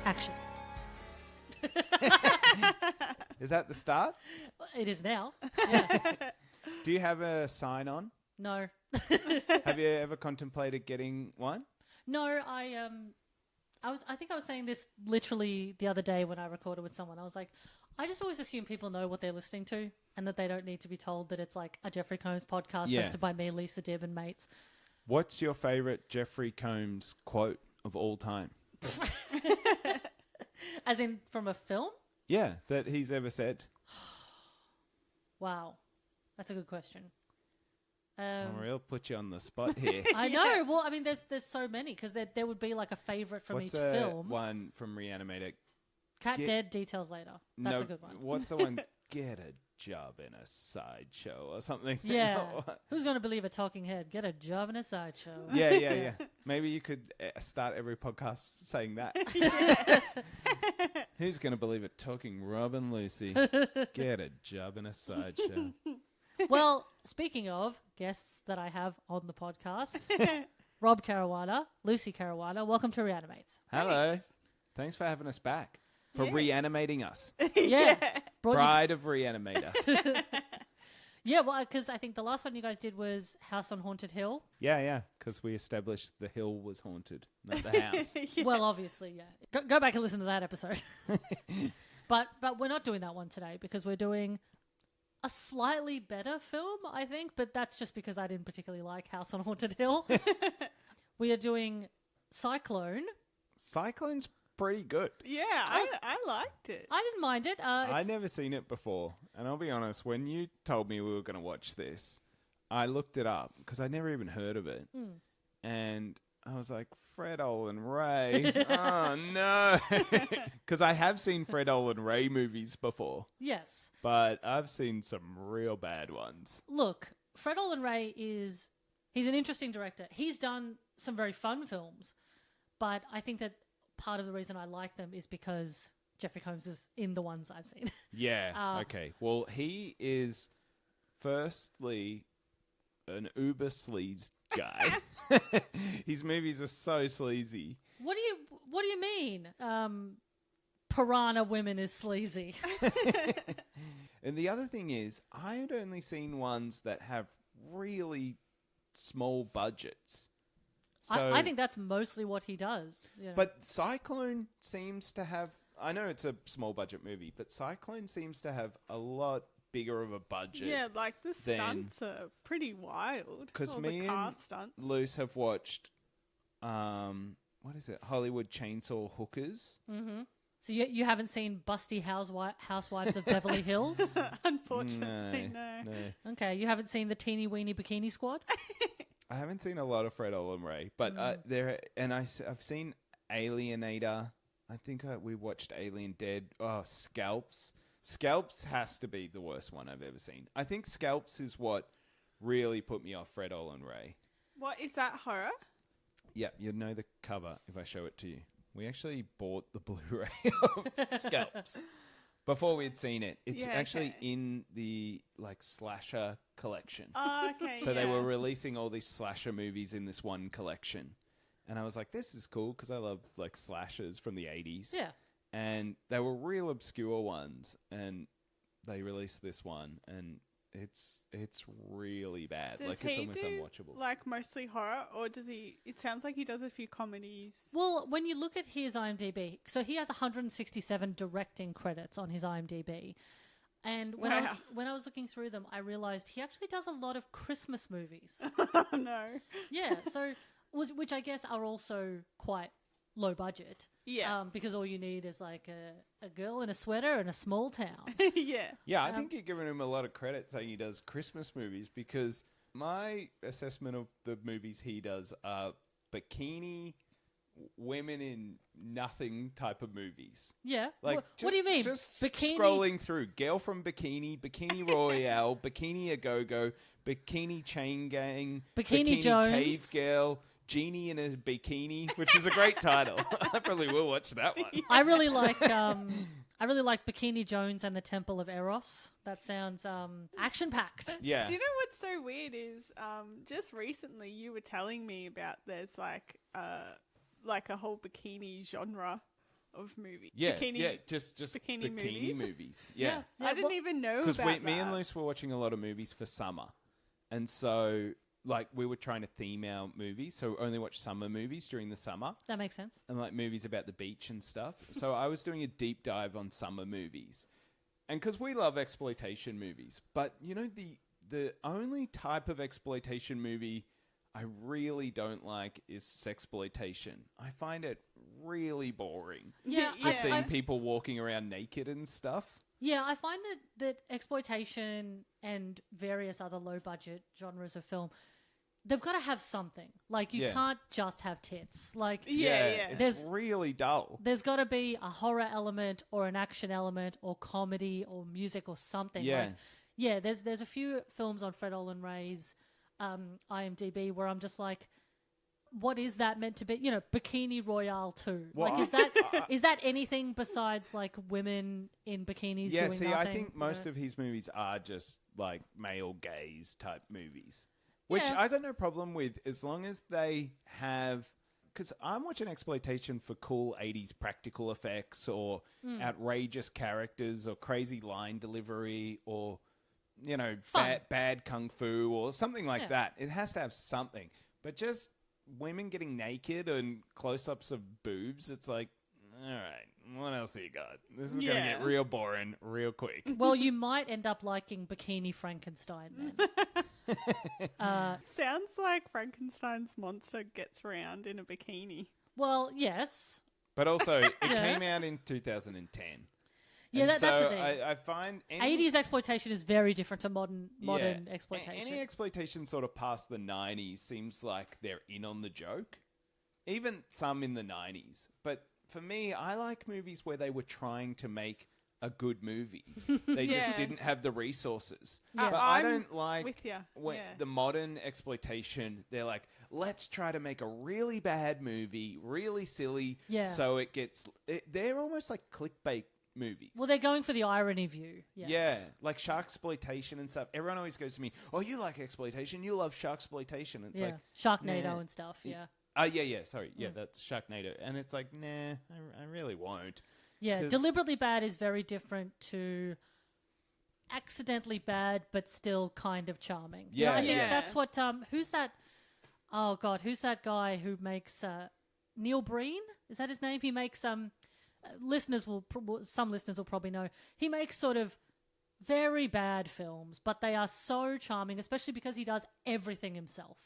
Action. Is that the start? It is now. Yeah. Do you have a sign on? No. Have you ever contemplated getting one? No, I think I was saying this literally the other day when I recorded with someone. I was like, I just always assume people know what they're listening to and that they don't need to be told that it's like a Jeffrey Combs podcast hosted by me, Lisa Dibb, and mates. What's your favorite Jeffrey Combs quote of all time? As in from a film? Yeah, that he's ever said. Wow. That's a good question. I'll put you on the spot here. I know. Well, I mean, there's so many because there would be like a favorite from each film. One from Reanimator? Cat dead, details later. That's a good one. What's the one? Get a job in a sideshow or something. Yeah. Who's going to believe a talking head? Get a job in a sideshow. Yeah. Maybe you could start every podcast saying that. Who's going to believe a talking Rob and Lucy? Get a job in a sideshow. Well, speaking of guests that I have on the podcast, Rob Caruana, Lucy Caruana, welcome to Reanimates. Hello. Thanks for having us back. For reanimating us. Yeah. Bride of Reanimator. Yeah, well, because I think the last one you guys did was House on Haunted Hill. Yeah, because we established the hill was haunted, not the house. Well, obviously, yeah. Go back and listen to that episode. But we're not doing that one today because we're doing a slightly better film, I think, but that's just because I didn't particularly like House on Haunted Hill. We are doing Cyclone. Cyclone's pretty good. Yeah, I liked it. I didn't mind it. I'd never seen it before. And I'll be honest, when you told me we were going to watch this, I looked it up because I'd never even heard of it. And I was like, Fred Olen Ray. Oh, no. Because I have seen Fred Olen Ray movies before. Yes. But I've seen some real bad ones. Look, Fred Olen Ray he's an interesting director. He's done some very fun films. But I think that part of the reason I like them is because Jeffrey Combs is in the ones I've seen. Yeah, okay. Well, he is firstly an uber sleaze guy. His movies are so sleazy. What do you mean? Piranha Women is sleazy. And the other thing is, I'd only seen ones that have really small budgets. So, I think that's mostly what he does. You know? But Cyclone seems to have... I know it's a small budget movie, but Cyclone seems to have a lot bigger of a budget. Yeah, like the stunts are pretty wild. Because me and Luce have watched, what is it? Hollywood Chainsaw Hookers. Mm-hmm. So you haven't seen Busty Housewives of Beverly Hills? Unfortunately, no. Okay, you haven't seen the Teeny Weeny Bikini Squad? I haven't seen a lot of Fred Olen Ray, but I've seen Alienator. I think we watched Alien Dead. Oh, Scalps. Scalps has to be the worst one I've ever seen. I think Scalps is what really put me off Fred Olen Ray. What, is that horror? Yeah, you'd know the cover if I show it to you. We actually bought the Blu-ray of Scalps before we had seen it. It's actually in the slasher collection. Oh, okay. So they were releasing all these slasher movies in this one collection. And I was like, this is cool because I love slashers from the 80s. Yeah. And they were real obscure ones. And they released this one and it's really bad. Does it's he almost do, unwatchable. Mostly horror, or does he... It sounds like he does a few comedies. Well, when you look at his IMDb, so he has 167 directing credits on his IMDb. And when I was looking through them, I realized he actually does a lot of Christmas movies. Oh, no. Yeah, so which I guess are also quite low budget. Yeah. Because all you need is a girl in a sweater in a small town. Yeah. Yeah, I think you're giving him a lot of credit saying he does Christmas movies because my assessment of the movies he does are bikini, women in nothing type of movies. Yeah. What do you mean? Just bikini? Scrolling through. Girl from Bikini, Bikini Royale, Bikini A Go-Go, Bikini Chain Gang, Bikini Jones. Cave Girl, Genie in a Bikini, which is a great title. I probably will watch that one. I really like Bikini Jones and the Temple of Eros. That sounds action-packed. Yeah. Do you know what's so weird is just recently you were telling me about there's a whole bikini genre of movies. Yeah, Bikini, just bikini bikini movies. movies. Yeah. I didn't even know Because about me and that. Luce were watching a lot of movies for summer. And so, like, we were trying to theme our movies. So only watch summer movies during the summer. That makes sense. And, like, movies about the beach and stuff. So I was doing a deep dive on summer movies. And because we love exploitation movies. But, you know, the only type of exploitation movie I really don't like is sexploitation. I find it really boring. Yeah, Just seeing people walking around naked and stuff. Yeah, I find that exploitation and various other low-budget genres of film, they've got to have something. Like, you can't just have tits. Like, It's really dull. There's got to be a horror element or an action element or comedy or music or something. Yeah. Like, there's a few films on Fred Olen Ray's IMDb where I'm just like, what is that meant to be? You know, Bikini Royale 2. What? Like, is that anything besides like women in bikinis doing nothing? I think most of his movies are just like male gaze type movies, which I got no problem with as long as they have. Because I'm watching exploitation for cool 80s practical effects or outrageous characters or crazy line delivery or, you know, bad kung fu or something like that. It has to have something. But just women getting naked and close-ups of boobs, it's like, all right, what else have you got? This is going to get real boring real quick. Well, you might end up liking Bikini Frankenstein then. Sounds like Frankenstein's monster gets around in a bikini. Well, yes. But also, it came out in 2010. Yeah, that's the thing. I find 80s exploitation is very different to modern exploitation. Any exploitation sort of past the 90s seems like they're in on the joke. Even some in the 90s. But for me, I like movies where they were trying to make a good movie. They just didn't have the resources. Yeah. But I don't like with ya. when the modern exploitation, they're like, let's try to make a really bad movie, really silly, so it gets... they're almost like clickbait movies. Well, they're going for the irony view. Yes. Yeah, like sharksploitation and stuff. Everyone always goes to me, oh, you like exploitation, you love sharksploitation. It's like... Sharknado and stuff, Sorry. Yeah, that's Sharknado. And it's like, nah, I really won't. Yeah, deliberately bad is very different to accidentally bad but still kind of charming. Yeah, I think that's what... who's that... Oh, God, who's that guy who makes... Neil Breen? Is that his name? He makes... some listeners will probably know. He makes sort of very bad films, but they are so charming, especially because he does everything himself.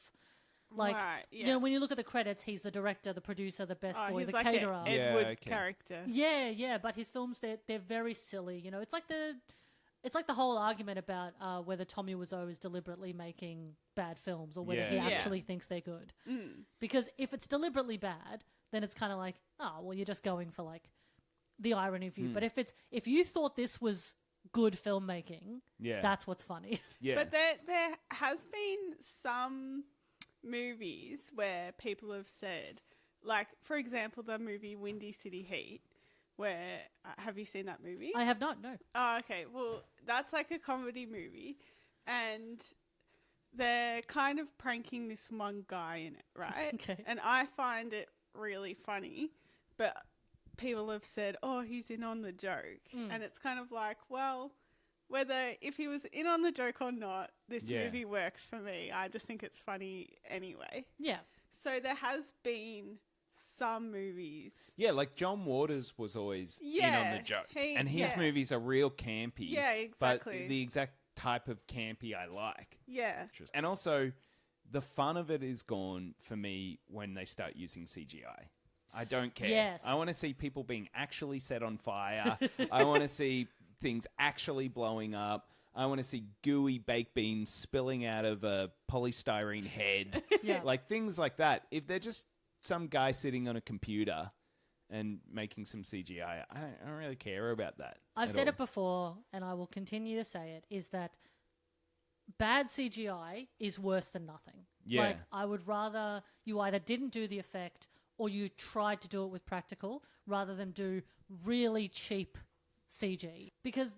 Like, you know, when you look at the credits, he's the director, the producer, the best boy, the caterer. Edward character. Yeah, but his films, they're very silly. You know, it's like the whole argument about whether Tommy Wiseau is deliberately making bad films or whether he actually thinks they're good. Because if it's deliberately bad, then it's kind of like, oh, well, you're just going for like the irony view. But if you thought this was good filmmaking, that's what's funny. Yeah. But there has been some movies where people have said, like, for example, the movie Windy City Heat, where have you seen that movie? I have not, no. Oh, okay. Well, that's like a comedy movie, and they're kind of pranking this one guy in it, right? Okay. And I find it really funny, but people have said, oh, he's in on the joke. And it's kind of like, well, whether if he was in on the joke or not, this movie works for me. I just think it's funny anyway. Yeah. So there has been some movies. Yeah, like John Waters was always in on the joke. And his movies are real campy. Yeah, exactly. But the exact type of campy I like. Yeah. And also, the fun of it is gone for me when they start using CGI. I don't care. Yes. I want to see people being actually set on fire. I want to see things actually blowing up. I want to see gooey baked beans spilling out of a polystyrene head. Like things like that. If they're just some guy sitting on a computer and making some CGI, I don't really care about that. I've said it before, and I will continue to say it, is that bad CGI is worse than nothing. Yeah. Like, I would rather you either didn't do the effect or you tried to do it with practical rather than do really cheap CG. Because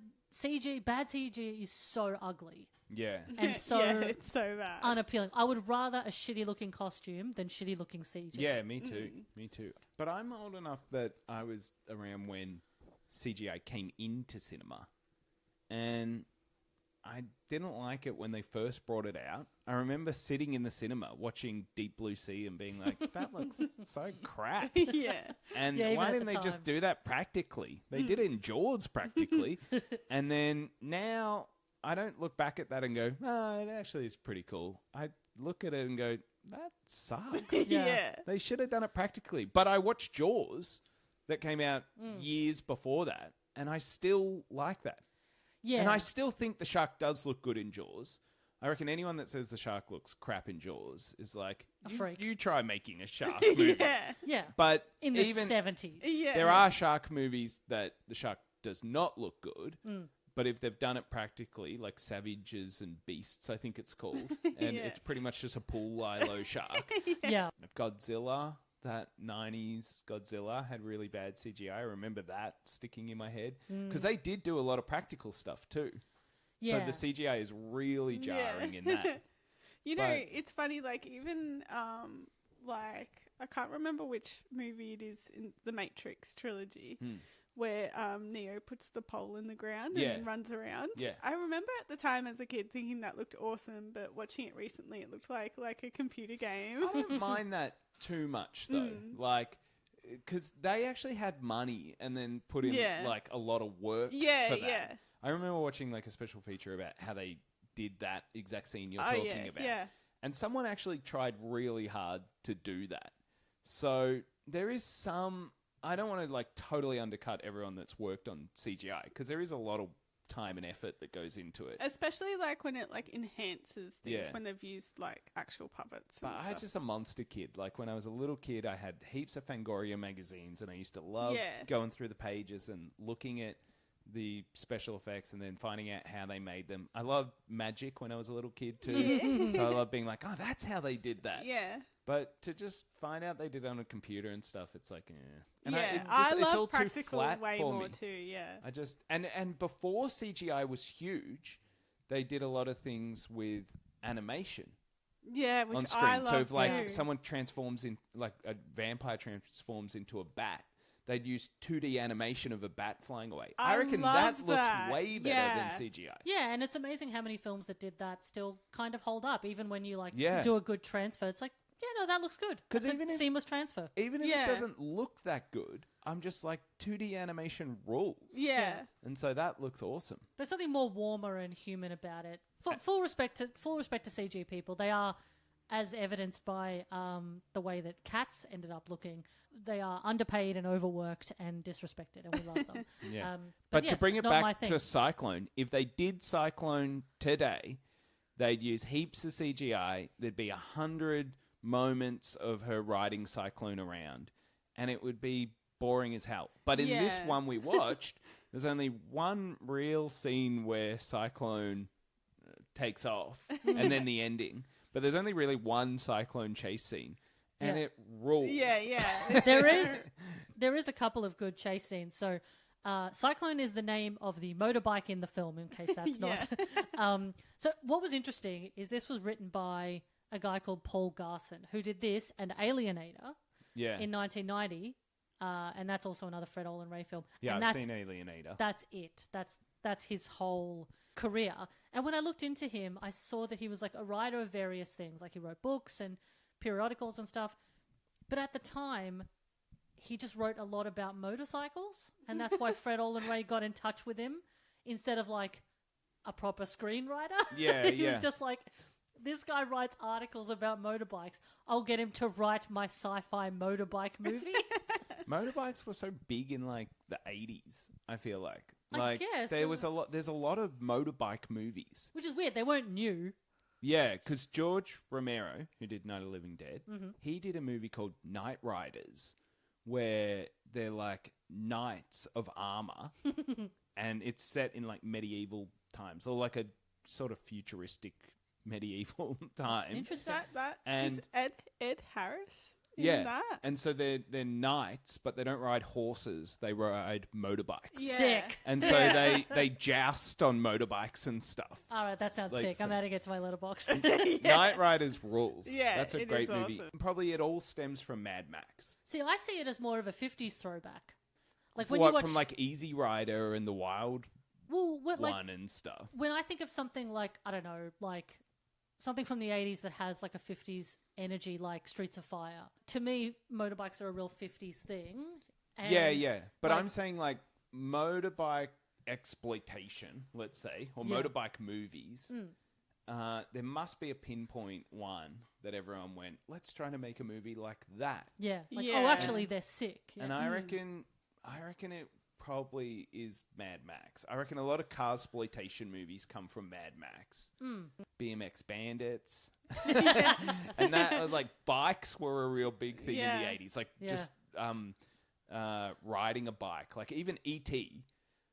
bad CG is so ugly Yeah. and so yeah, it's so bad. unappealing. I would rather a shitty looking costume than shitty looking CG. Yeah, me too. Me too. But I'm old enough that I was around when CGI came into cinema. And I didn't like it when they first brought it out. I remember sitting in the cinema watching Deep Blue Sea and being like, that looks so crap. yeah. And Yeah, even why at didn't the they just time. do that practically? They did it in Jaws practically. And then now I don't look back at that and go, oh, it actually is pretty cool. I look at it and go, that sucks. Yeah. yeah. They should have done it practically. But I watched Jaws that came out years before that, and I still like that. Yeah. And I still think the shark does look good in Jaws. I reckon anyone that says the shark looks crap in Jaws is like, A freak. You try making a shark movie. yeah. Yeah. But In the even 70s. Yeah. there are shark movies that the shark does not look good. But if they've done it practically, like Savages and Beasts, I think it's called, and Yeah. it's pretty much just a pool Lilo shark. Yeah. Godzilla, that 90s Godzilla had really bad CGI. I remember that sticking in my head. Because they did do a lot of practical stuff too. Yeah. So the CGI is really jarring in that. You know, But- it's funny, like, even, like, I can't remember which movie it is in the Matrix trilogy, where Neo puts the pole in the ground Yeah. and runs around. Yeah. I remember at the time as a kid thinking that looked awesome, but watching it recently, it looked like a computer game. I don't mind that too much though. Like, because they actually had money and then put in Yeah. like a lot of work Yeah, for that. yeah. I remember watching like a special feature about how they did that exact scene you're Oh, talking yeah, about. yeah. And someone actually tried really hard to do that. So there is some, I don't want to like totally undercut everyone that's worked on CGI because there is a lot of time and effort that goes into it. Especially, like, when it, like, enhances things, Yeah. when they've used, like, actual puppets and But I stuff. was just a monster kid. Like when I was a little kid, I had heaps of Fangoria magazines and I used to love Yeah. going through the pages and looking at the special effects and then finding out how they made them. I loved magic when I was a little kid too. Yeah. So I love being like, oh, that's how they did that. Yeah. But to just find out they did it on a computer and stuff, it's like, eh. And yeah. it's love all too practical flat way for more me. too, yeah. I just and before CGI was huge, they did a lot of things with animation Yeah, which on screen. I love So if like too. someone transforms in, like a vampire transforms into a bat, they'd use 2D animation of a bat flying away. I reckon that love looks that. way better Yeah. than CGI. Yeah, and it's amazing how many films that did that still kind of hold up, even when you like Yeah. do a good transfer. It's like, yeah, no, that looks good. 'Cause That's even a if- seamless transfer. Even if Yeah. it doesn't look that good, I'm just like 2D animation rules. Yeah. And so that looks awesome. There's something more warmer and human about it. Full respect to CG people. They are, as evidenced by the way that Cats ended up looking, they are underpaid and overworked and disrespected, and we love them. Yeah. But But yeah, to bring it's it not my back thing. to Cyclone, if they did Cyclone today, they'd use heaps of CGI. There'd be 100 moments of her riding Cyclone around, and it would be boring as hell. But in this Yeah. one we watched, there's only one real scene where Cyclone takes off, and then the ending. But there's only really one Cyclone chase scene, and Yeah. it rules. Yeah, yeah. there is a couple of good chase scenes. So Cyclone is the name of the motorbike in the film, in case that's not. So what was interesting is this was written by a guy called Paul Garson, who did this and Alienator Yeah. in 1990, and that's also another Fred Olen Ray film. Yeah, and I've that's, seen Alienator. That's it. That's his whole career. And when I looked into him, I saw that he was like a writer of various things. Like he wrote books and periodicals and stuff. But at the time, he just wrote a lot about motorcycles. And that's why Fred Olen Ray got in touch with him instead of like a proper screenwriter. Yeah, He yeah. was just like, this guy writes articles about motorbikes. I'll get him to write my sci-fi motorbike movie. Motorbikes were so big in like the 80s, I feel like. I Like guess. there's a lot of motorbike movies. Which is weird. They weren't new. Yeah, because George Romero, who did Night of the Living Dead, Mm-hmm. he did a movie called Night Riders, where they're like knights of armor, and it's set in like medieval times, or like a sort of futuristic medieval time. Interesting. That And- is Ed Harris. in that. And so they're knights, but they don't ride horses. They ride motorbikes. Yeah. Sick. And so they joust on motorbikes and stuff. All right, that sounds Like, sick. I'm so- adding it to my letterbox. Knight Riders rules. Yeah, That's a it great is movie. awesome. Probably it all stems from Mad Max. See, I see it as more of a 50s throwback. Like What, when you watch from like Easy Rider and the Wild like One and stuff. when I think of something like, I don't know, like something from the 80s that has like a 50s energy, like Streets of Fire. To me, motorbikes are a real 50s thing. And Yeah. But like- I'm saying like motorbike exploitation, let's say, or Yeah. motorbike movies. There must be a pinpoint one that everyone went, let's try to make a movie like that. Yeah. Like, Yeah. oh, actually, they're sick. Yeah. And I reckon it probably is Mad Max. I reckon a lot of car exploitation movies come from Mad Max. BMX Bandits. And that, like, bikes were a real big thing in the 80s. Like, Yeah. just riding a bike. Like, even E.T.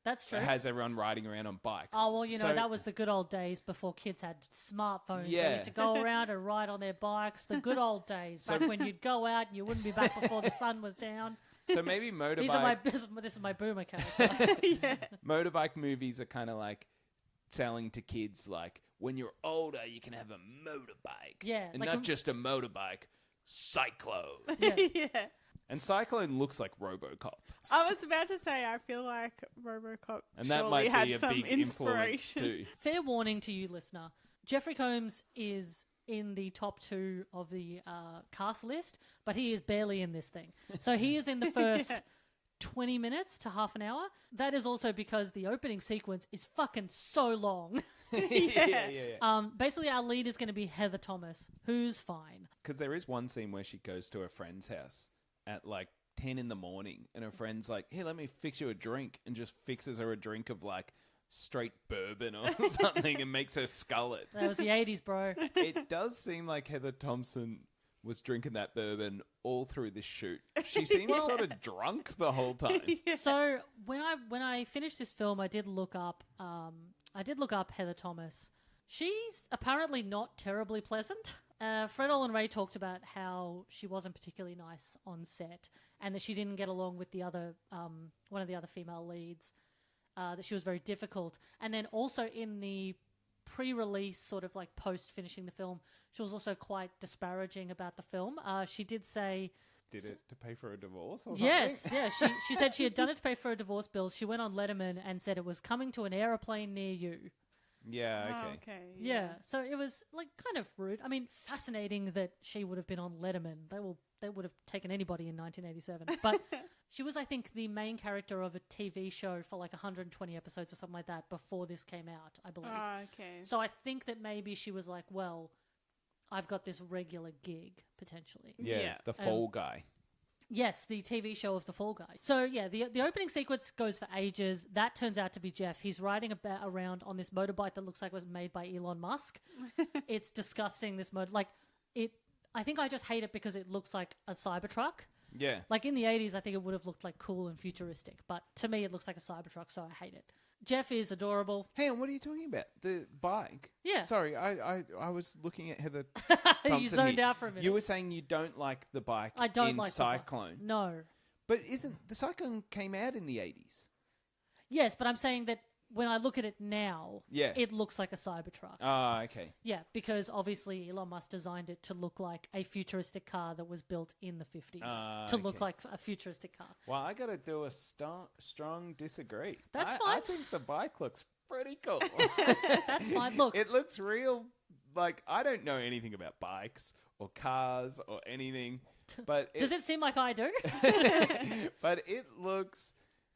That's true. has everyone riding around on bikes. Oh, well, you know, So- that was the good old days before kids had smartphones. They Yeah. used to go around and ride on their bikes. The good old days, back when you'd go out and you wouldn't be back before the sun was down. So maybe motorbike... This is my boomer character. motorbike movies are kind of like selling to kids like, when you're older, you can have a motorbike. Yeah, And like not a- just a motorbike, Cyclone. Yeah. Yeah. And Cyclone looks like RoboCop. I was about to say, I feel like RoboCop And that surely might had be a some big influence inspiration. too. Fair warning to you, listener. Jeffrey Combs is in the top 2 of the cast list, but he is barely in this thing. So he is in the first 20 minutes to half an hour. That is also because the opening sequence is fucking so long. Yeah. Basically, our lead is going to be Heather Thomas, who's fine. Because there is one scene where she goes to her friend's house at like 10 in the morning and her friend's like, here, let me fix you a drink, and just fixes her a drink of like straight bourbon or something and makes her scull it. That was the 80s, bro. It does seem like Heather Thompson was drinking that bourbon all through this shoot. She seems sort of drunk the whole time. So when I finished this film, I did look up Heather Thomas. She's apparently not terribly pleasant. Fred Olen Ray talked about how she wasn't particularly nice on set, and that she didn't get along with the other one of the other female leads. That she was very difficult, and then also in the pre-release, sort of like post finishing the film, she was also quite disparaging about the film. She did say. Did it to pay for a divorce or something? Yes, yeah. She said she had done it to pay for her divorce bills. She went on Letterman and said it was coming to an aeroplane near you. Yeah, Oh, okay. okay. Yeah. So it was like kind of rude. I mean, fascinating that she would have been on Letterman. They would have taken anybody in 1987. But she was, I think, the main character of a TV show for like 120 episodes or something like that before this came out, I believe. Oh, okay. So I think that maybe she was like, well, I've got this regular gig potentially. Yeah, Yeah. the Fall Guy. Yes, the TV show of the Fall Guy. So yeah, the opening sequence goes for ages. That turns out to be Jeff. He's riding around on this motorbike that looks like it was made by Elon Musk. It's disgusting. This I think I just hate it because it looks like a Cybertruck. Yeah. Like in the 80s, I think it would have looked like cool and futuristic, but to me, it looks like a Cybertruck, so I hate it. Jeff is adorable. Hang on, what are you talking about? The bike? Yeah. Sorry, I was looking at Heather Thompson You zoned here. out for a minute. You were saying you don't like the bike I don't in like the bike. Cyclone. No. But isn't the Cyclone came out in the 80s? Yes, but I'm saying that when I look at it now, Yeah. it looks like a Cybertruck. Ah, okay. Yeah, because obviously Elon Musk designed it to look like a futuristic car that was built in the 50s. To look okay. like a futuristic car. Well, I got to do a strong disagree. That's I fine. think the bike looks pretty cool. That's fine. Look, It looks real. Like, I don't know anything about bikes or cars or anything, but does it seem like I do? but it looks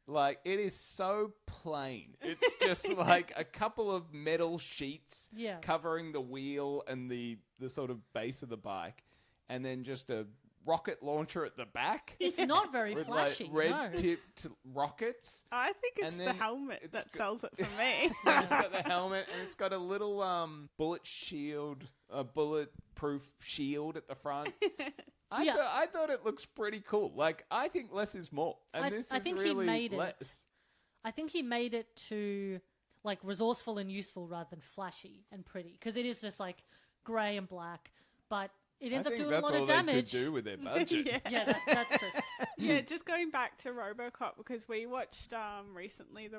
like it is so plain. It's just like a couple of metal sheets Yeah. covering the wheel and the sort of base of the bike, and then just a rocket launcher at the back. It's not very with flashy. like red no. tipped rockets. I think it's And the then helmet it's that got- sells it for me. It's got the helmet and it's got a little bulletproof shield at the front. Yeah. I thought it looks pretty cool. Like, I think less is more, and this I is think really he made it. less. I think he made it to like resourceful and useful rather than flashy and pretty, because it is just like grey and black, but it ends I up think doing a that's lot all of they damage. could do with their budget. Yeah, that's true. Yeah, just going back to RoboCop, because we watched recently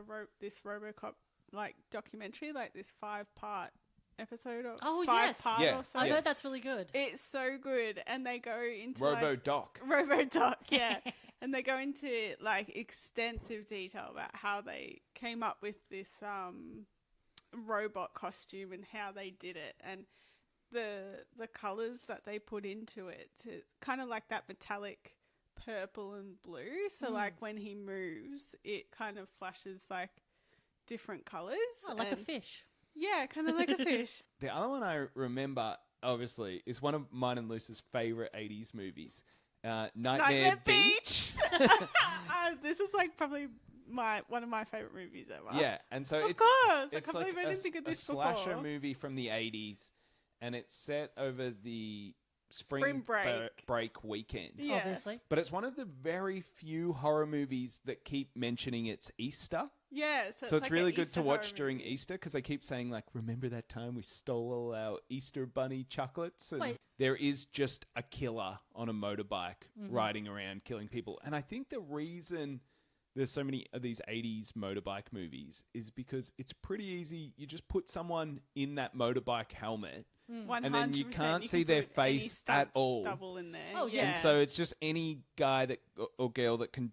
this RoboCop like documentary, like this 5-part episode or Oh, 5-part Yeah. or so. I heard that's really good. It's so good, and they go into RoboDoc. RoboDoc, yeah. And they go into like extensive detail about how they came up with this robot costume and how they did it, and the colors that they put into it, to kind of like that metallic purple and blue. So like when he moves, it kind of flashes like different colors. Oh, like a fish. Yeah, kind of like a fish. The other one I remember, obviously, is one of mine and Lucy's favorite 80s movies. Nightmare Beach. This is like probably one of my favorite movies ever. Yeah, and so Of it's course. I it's can't like believe I didn't think of this a slasher before. movie from the 80s, and it's set over the Spring break. break weekend. Yeah. Obviously. But it's one of the very few horror movies that keep mentioning it's Easter. Yeah, So it's like really an good Easter to watch horror during movie. Easter, because they keep saying, like, remember that time we stole all our Easter bunny chocolates? And Wait. there is just a killer on a motorbike Mm-hmm. riding around killing people. And I think the reason there's so many of these 80s motorbike movies is because it's pretty easy. You just put someone in that motorbike helmet, and then you 100%, can't see their put any face stunt at all. Double in there. Oh, yeah. And so it's just any guy that or girl that can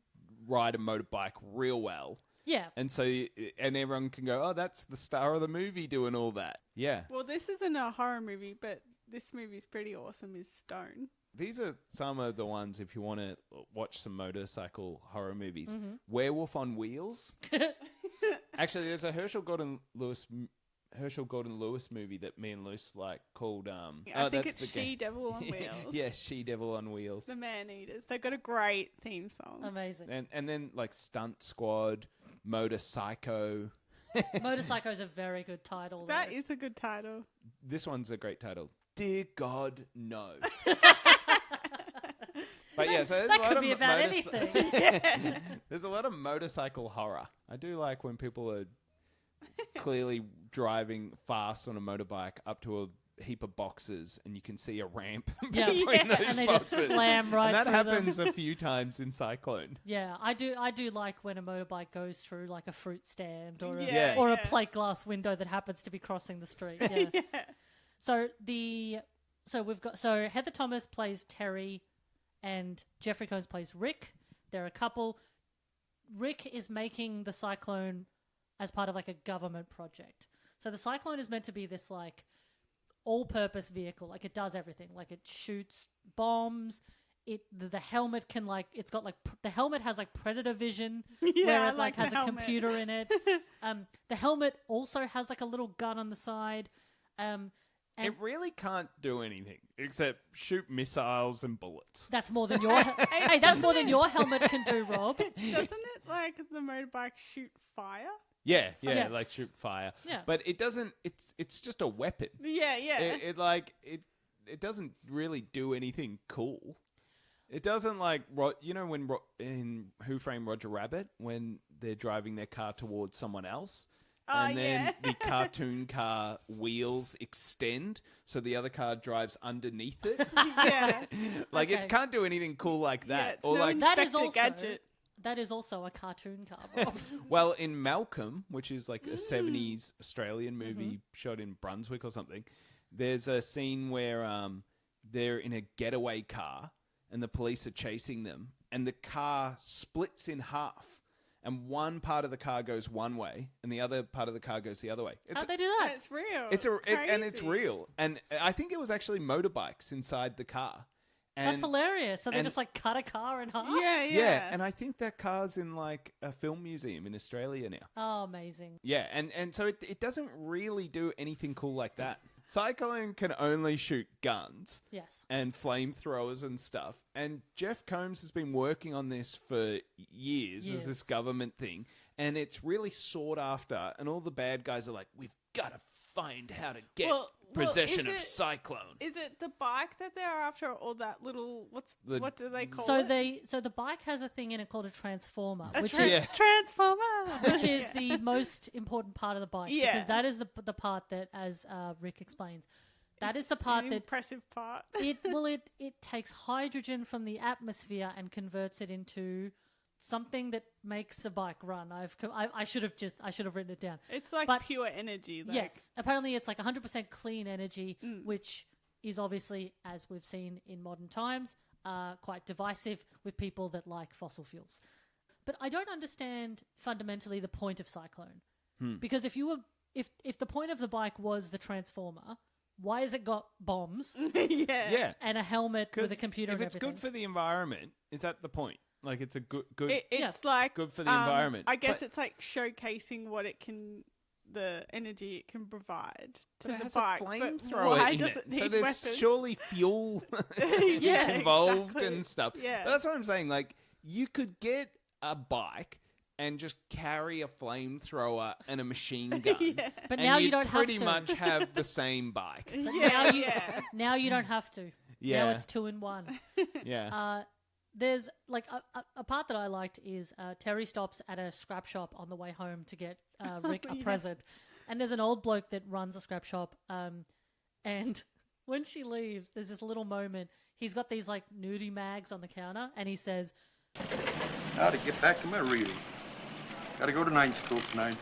ride a motorbike real well. Yeah. And so, and everyone can go, oh, that's the star of the movie doing all that. Yeah. Well, this isn't a horror movie, but this movie's pretty awesome. Is Stone? These are some of the ones, if you want to watch some motorcycle horror movies. Mm-hmm. Werewolf on Wheels. Actually, there's a Herschel Gordon Lewis movie that me and Luce like called... I think it's She-Devil on Wheels. Yeah, She-Devil on Wheels. The Man-Eaters. They've got a great theme song. Amazing. And then like Stunt Squad, Motor Psycho. Motorcycle's a very good title. That though. is a good title. This one's a great title. Dear God, no. But yeah, so there's that a lot could of be about anything. There's a lot of motorcycle horror. I do like when people are clearly driving fast on a motorbike up to a heap of boxes, and you can see a ramp Yeah. between those And they boxes. just slam right and that through them. happens a few times in Cyclone. Yeah, I do like when a motorbike goes through like a fruit stand or a, Yeah, or a yeah. plate glass window that happens to be crossing the street. Yeah. So Heather Thomas plays Terry and Jeffrey Combs plays Rick. They're a couple. Rick is making the Cyclone as part of like a government project. So the Cyclone is meant to be this like all-purpose vehicle. Like it does everything. Like it shoots bombs. The helmet can like it's got like the helmet has like predator vision Yeah, where I it like like the has a helmet. computer in it. The helmet also has like a little gun on the side. And It really can't do anything except shoot missiles and bullets. that's more than your hey, that's more than your helmet can do, Rob. Doesn't it like the motorbike shoot fire? Yeah, Yes. like shoot fire. Yeah. But it doesn't. It's just a weapon. Yeah, yeah. It doesn't really do anything cool. It doesn't like when in Who Framed Roger Rabbit when they're driving their car towards someone else. And then yeah. the cartoon car wheels extend, so the other car drives underneath it. Yeah. Like Okay. it can't do anything cool like Yeah, that. it's Or no like That is Inspector also Gadget. that is also a cartoon car, Rob. well, in Malcolm, which is like a 70s Australian movie shot in Brunswick or something, there's a scene where they're in a getaway car and the police are chasing them, and the car splits in half. And one part of the car goes one way, and the other part of the car goes the other way. How'd they do that? It's real. And it's crazy. real. And I think it was actually motorbikes inside the car. And That's hilarious. So they and- just like cut a car in half? Yeah, yeah. yeah, and I think that car's in like a film museum in Australia now. Oh, amazing. Yeah, and so it doesn't really do anything cool like that. Cyclone can only shoot guns Yes. and flamethrowers and stuff. And Jeff Combs has been working on this for years as this government thing. And it's really sought after. And all the bad guys are like, we've got to find how to get possession of Cyclone. Is it the bike that they're after, or that little what do they call So it? the bike has a thing in it called a transformer, A which Yeah. transformer, which is the most important part of the bike. Yeah. Because that is the part that, as Rick explains, That is the part an that impressive part. it takes hydrogen from the atmosphere and converts it into something that makes a bike run. I should have written it down. It's like But pure energy. Like, yes, apparently it's like 100% clean energy, which is obviously, as we've seen in modern times, quite divisive with people that like fossil fuels. But I don't understand fundamentally the point of Cyclone. Because if the point of the bike was the Transformer, why has it got bombs Yeah. and a helmet with a computer if and it's everything? good for the environment, is that the point? Like, it's a good It's like good for the environment. I guess But- it's like showcasing what it can, the energy it can provide to But it the has bike. a But flamethrower why in does it. it need So there's weapons? surely fuel Yeah, involved exactly. and stuff. Yeah. But that's what I'm saying. Like, you could get a bike and just carry a flamethrower and a machine gun. But and now you you'd don't have pretty to. much have the same bike. Now you don't have to. Yeah. Now it's 2 in 1. Yeah. There's like a part that I liked is Terry stops at a scrap shop on the way home to get Rick a present. And there's an old bloke that runs a scrap shop. And when she leaves, there's this little moment. He's got these like nudie mags on the counter and he says, Now to get back to my reading. Gotta go to night school tonight.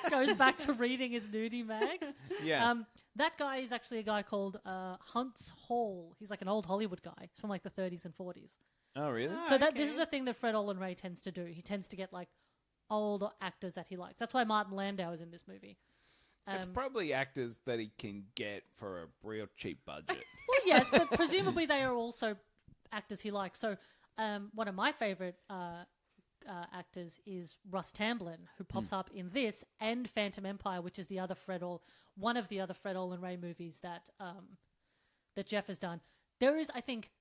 goes back to reading his nudie mags. Yeah. That guy is actually a guy called Hunts Hall. He's like an old Hollywood guy. He's from like the 30s and 40s. Oh, really? So this is a thing that Fred Olen Ray tends to do. He tends to get like old actors that he likes. That's why Martin Landau is in this movie. It's probably actors that he can get for a real cheap budget. Well, yes, but presumably they are also actors he likes. So one of my favorite actors is Russ Tamblyn, who pops up in this and Phantom Empire, which is one of the other Fred Olen Ray movies that Jeff has done. There is, I think,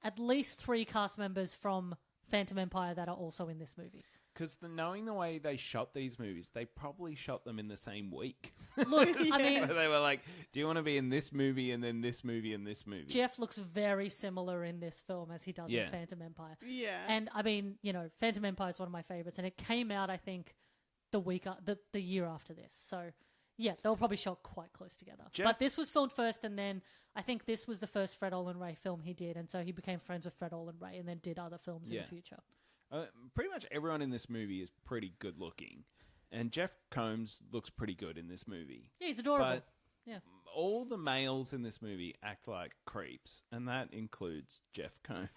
at least 3 cast members from Phantom Empire that are also in this movie. Because knowing the way they shot these movies, they probably shot them in the same week. Look, I mean, So they were like, do you want to be in this movie and then this movie and this movie? Jeff looks very similar in this film as he does in Phantom Empire. Yeah. And I mean, Phantom Empire is one of my favorites, and it came out, I think, the year after this. So, yeah, they were probably shot quite close together. But this was filmed first, and then I think this was the first Fred Olen Ray film he did, and so he became friends with Fred Olen Ray and then did other films in the future. Pretty much everyone in this movie is pretty good looking. And Jeff Combs looks pretty good in this movie. Yeah, he's adorable. But yeah. all the males in this movie act like creeps, and that includes Jeff Combs.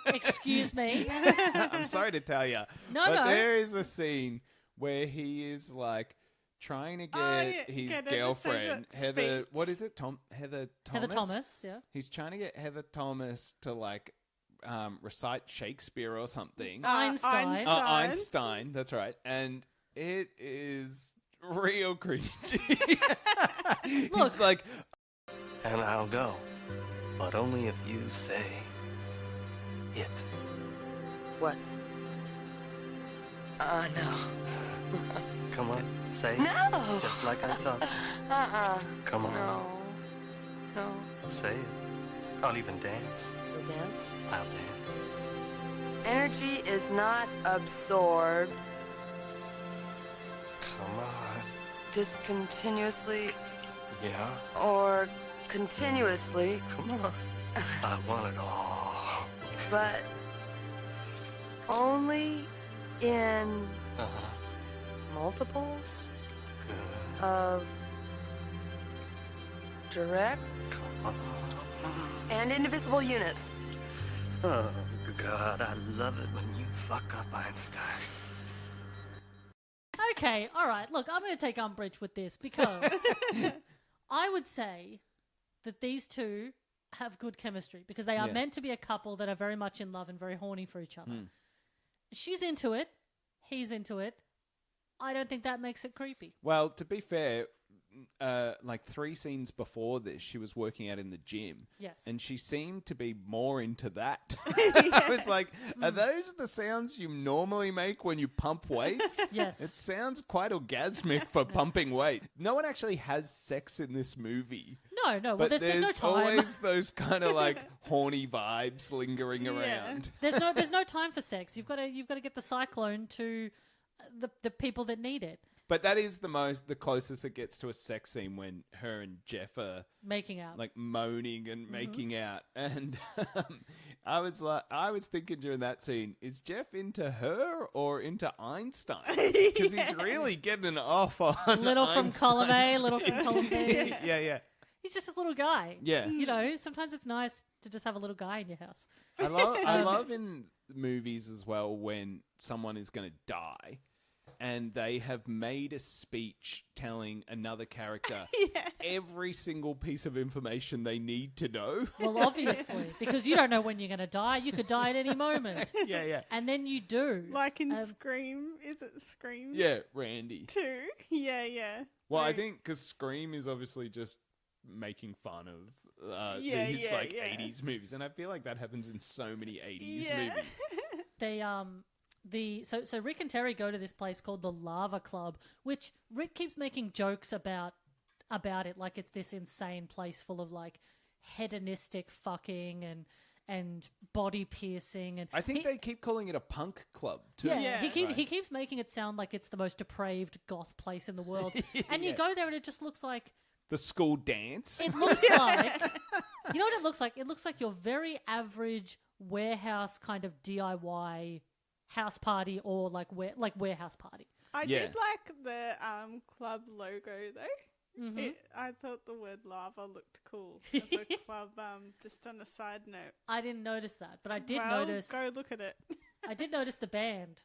Excuse me? I'm sorry to tell you. No. There is a scene where he is like trying to get his get her to girlfriend, say that Heather, speech. what is it? Heather Thomas? Heather Thomas, yeah. He's trying to get Heather Thomas to like recite Shakespeare or something. Einstein. Einstein, that's right. And it is real cringy. He's like, And I'll go, but only if you say it. What? No. Come on, say No! it. Just like I taught you. Come on. No. Say it. I'll even dance. You'll dance? I'll dance. Energy is not absorbed Come on. discontinuously Yeah? or continuously, Come on. I want it all. but only in Uh-huh. multiples Good. of direct Come on. and indivisible units. Oh, God, I love it when you fuck up Einstein. Okay, all right. Look, I'm going to take umbrage with this because I would say that these two have good chemistry because they are meant to be a couple that are very much in love and very horny for each other. She's into it. He's into it. I don't think that makes it creepy. well, to be fair, like 3 scenes before this, she was working out in the gym. Yes. And she seemed to be more into that. I was like, are those the sounds you normally make when you pump weights? Yes. It sounds quite orgasmic for pumping weight. No one actually has sex in this movie. No. Well, But there's no time. always those kind of like horny vibes lingering around. There's no time for sex. You've got to get the Cyclone to the people that need it. But that is the closest it gets to a sex scene when her and Jeff are Making out. like moaning and making out. And I was thinking during that scene, is Jeff into her or into Einstein? Because he's really getting off on Little from column A, Einstein's little from column B. yeah. He's just a little guy. Yeah. You know, sometimes it's nice to just have a little guy in your house. I love in movies as well when someone is going to die and they have made a speech telling another character every single piece of information they need to know. Well, obviously, because you don't know when you're going to die. You could die at any moment. Yeah. And then you do. Like in Scream. Is it Scream? Yeah, Randy. 2? Yeah. Well, I Right. think because Scream is obviously just making fun of these 80s movies, and I feel like that happens in so many 80s movies. They so Rick and Terry go to this place called the Lava Club, which Rick keeps making jokes about it, like it's this insane place full of like hedonistic fucking and body piercing, and I think they keep calling it a punk club too. Yeah. He Right. keeps making it sound like it's the most depraved goth place in the world, and you go there and it just looks like. The school dance. It looks like, you know what it looks like? It looks like your very average warehouse kind of DIY house party or like warehouse party. I Yeah. did like the club logo though. I thought the word lava looked cool as a club. Just on a side note, I didn't notice that, but I did well, notice. Go look at it. I did notice the band,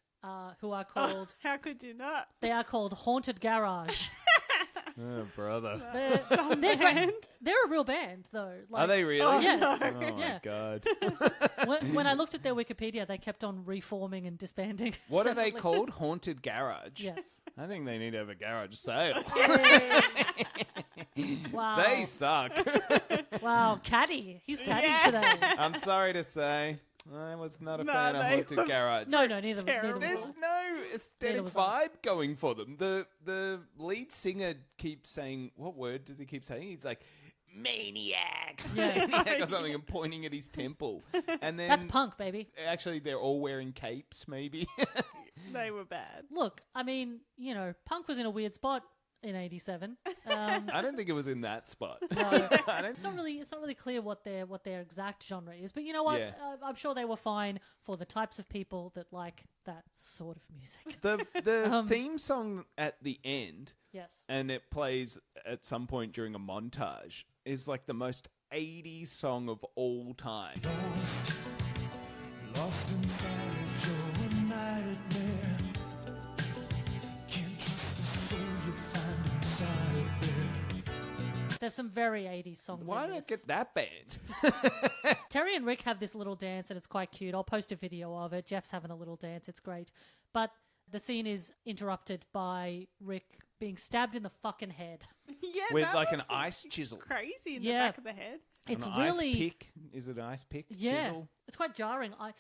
who are called. How could you not? They are called Haunted Garage. Oh, brother. They're a real band, though. Like, Are they really? Yes. Oh, my Yeah. God. When I looked at their Wikipedia, they kept on reforming and disbanding. What are they separately. called? Haunted Garage? Yes. I think they need to have a garage sale. Wow. They suck. Wow, Caddy. He's Caddy today. I'm sorry to say. I was not a No, fan of they Haunted were Garage. No, neither Terrible. was There's I. no aesthetic Neither was I. vibe going for them. The lead singer keeps saying, what word does he keep saying? He's like, maniac. Yeah. Maniac or something, and pointing at his temple. And then That's punk, baby. actually they're all wearing capes, maybe. They were bad. Look, I mean, you know, punk was in a weird spot in '87. I don't think it was in that spot. No, I don't it's not really clear what their exact genre is. But you know what? Yeah. I'm sure they were fine for the types of people that like that sort of music. The theme song at the end, Yes. and it plays at some point during a montage, is like the most 80s song of all time. Lost inside a nightmare. Can't trust the soul you find inside there. There's some very 80s songs Why in not this. get that band? Terry and Rick have this little dance and it's quite cute. I'll post a video of it. Jeff's having a little dance. It's great. But the scene is interrupted by Rick being stabbed in the fucking head. Yeah, With that like an was ice chisel. crazy in Yeah. the back of the head. It's An really ice pick? Is it an ice pick? Yeah, Chisel? it's quite jarring. I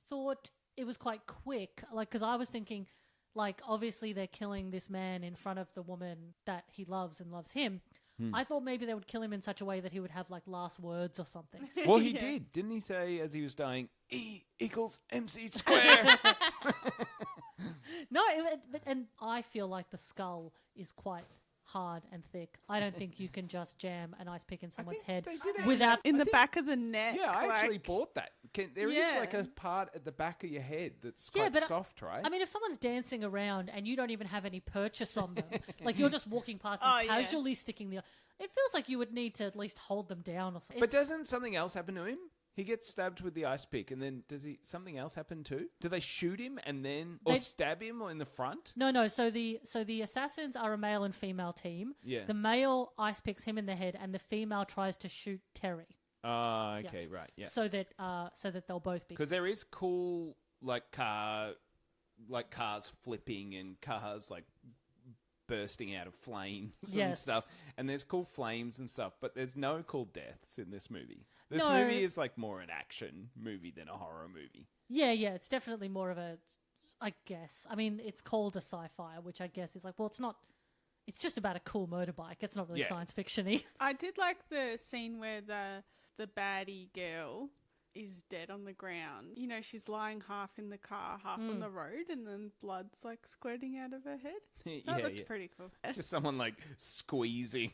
thought it was quite quick, like because I was thinking, like obviously they're killing this man in front of the woman that he loves and loves him. I thought maybe they would kill him in such a way that he would have like last words or something. Well, he did. Didn't he say as he was dying, E equals MC square? No, and I feel like the skull is quite hard and thick. I don't think you can just jam an ice pick in someone's head they did it without. In the back of the neck. Yeah, I actually like- bought that. There is Yeah. like a part at the back of your head that's Yeah, quite but soft, right? I mean, if someone's dancing around and you don't even have any purchase on them, like you're just walking past Oh, and yeah. casually sticking the, it feels like you would need to at least hold them down or something. But doesn't something else happen to him? He gets stabbed with the ice pick, and then something else happen too? Do they shoot him and then or They- stab him or in the front? No. So the assassins are a male and female team. Yeah. The male ice picks him in the head, and the female tries to shoot Terry. Oh, okay, Yes. right, yeah. So that they'll both be. Because there is cool cars flipping and cars like bursting out of flames and Yes. stuff, and there's cool flames and stuff, but there's no cool deaths in this movie. This No. movie is like more an action movie than a horror movie. Yeah. It's definitely more of a. I guess. I mean, it's called a sci-fi, which I guess is like, well, it's not. It's just about a cool motorbike. It's not really Yeah. science fiction-y. I did like the scene where the baddie girl is dead on the ground. You know, she's lying half in the car, half on the road, and then blood's like squirting out of her head. That looked pretty cool. Just someone like squeezing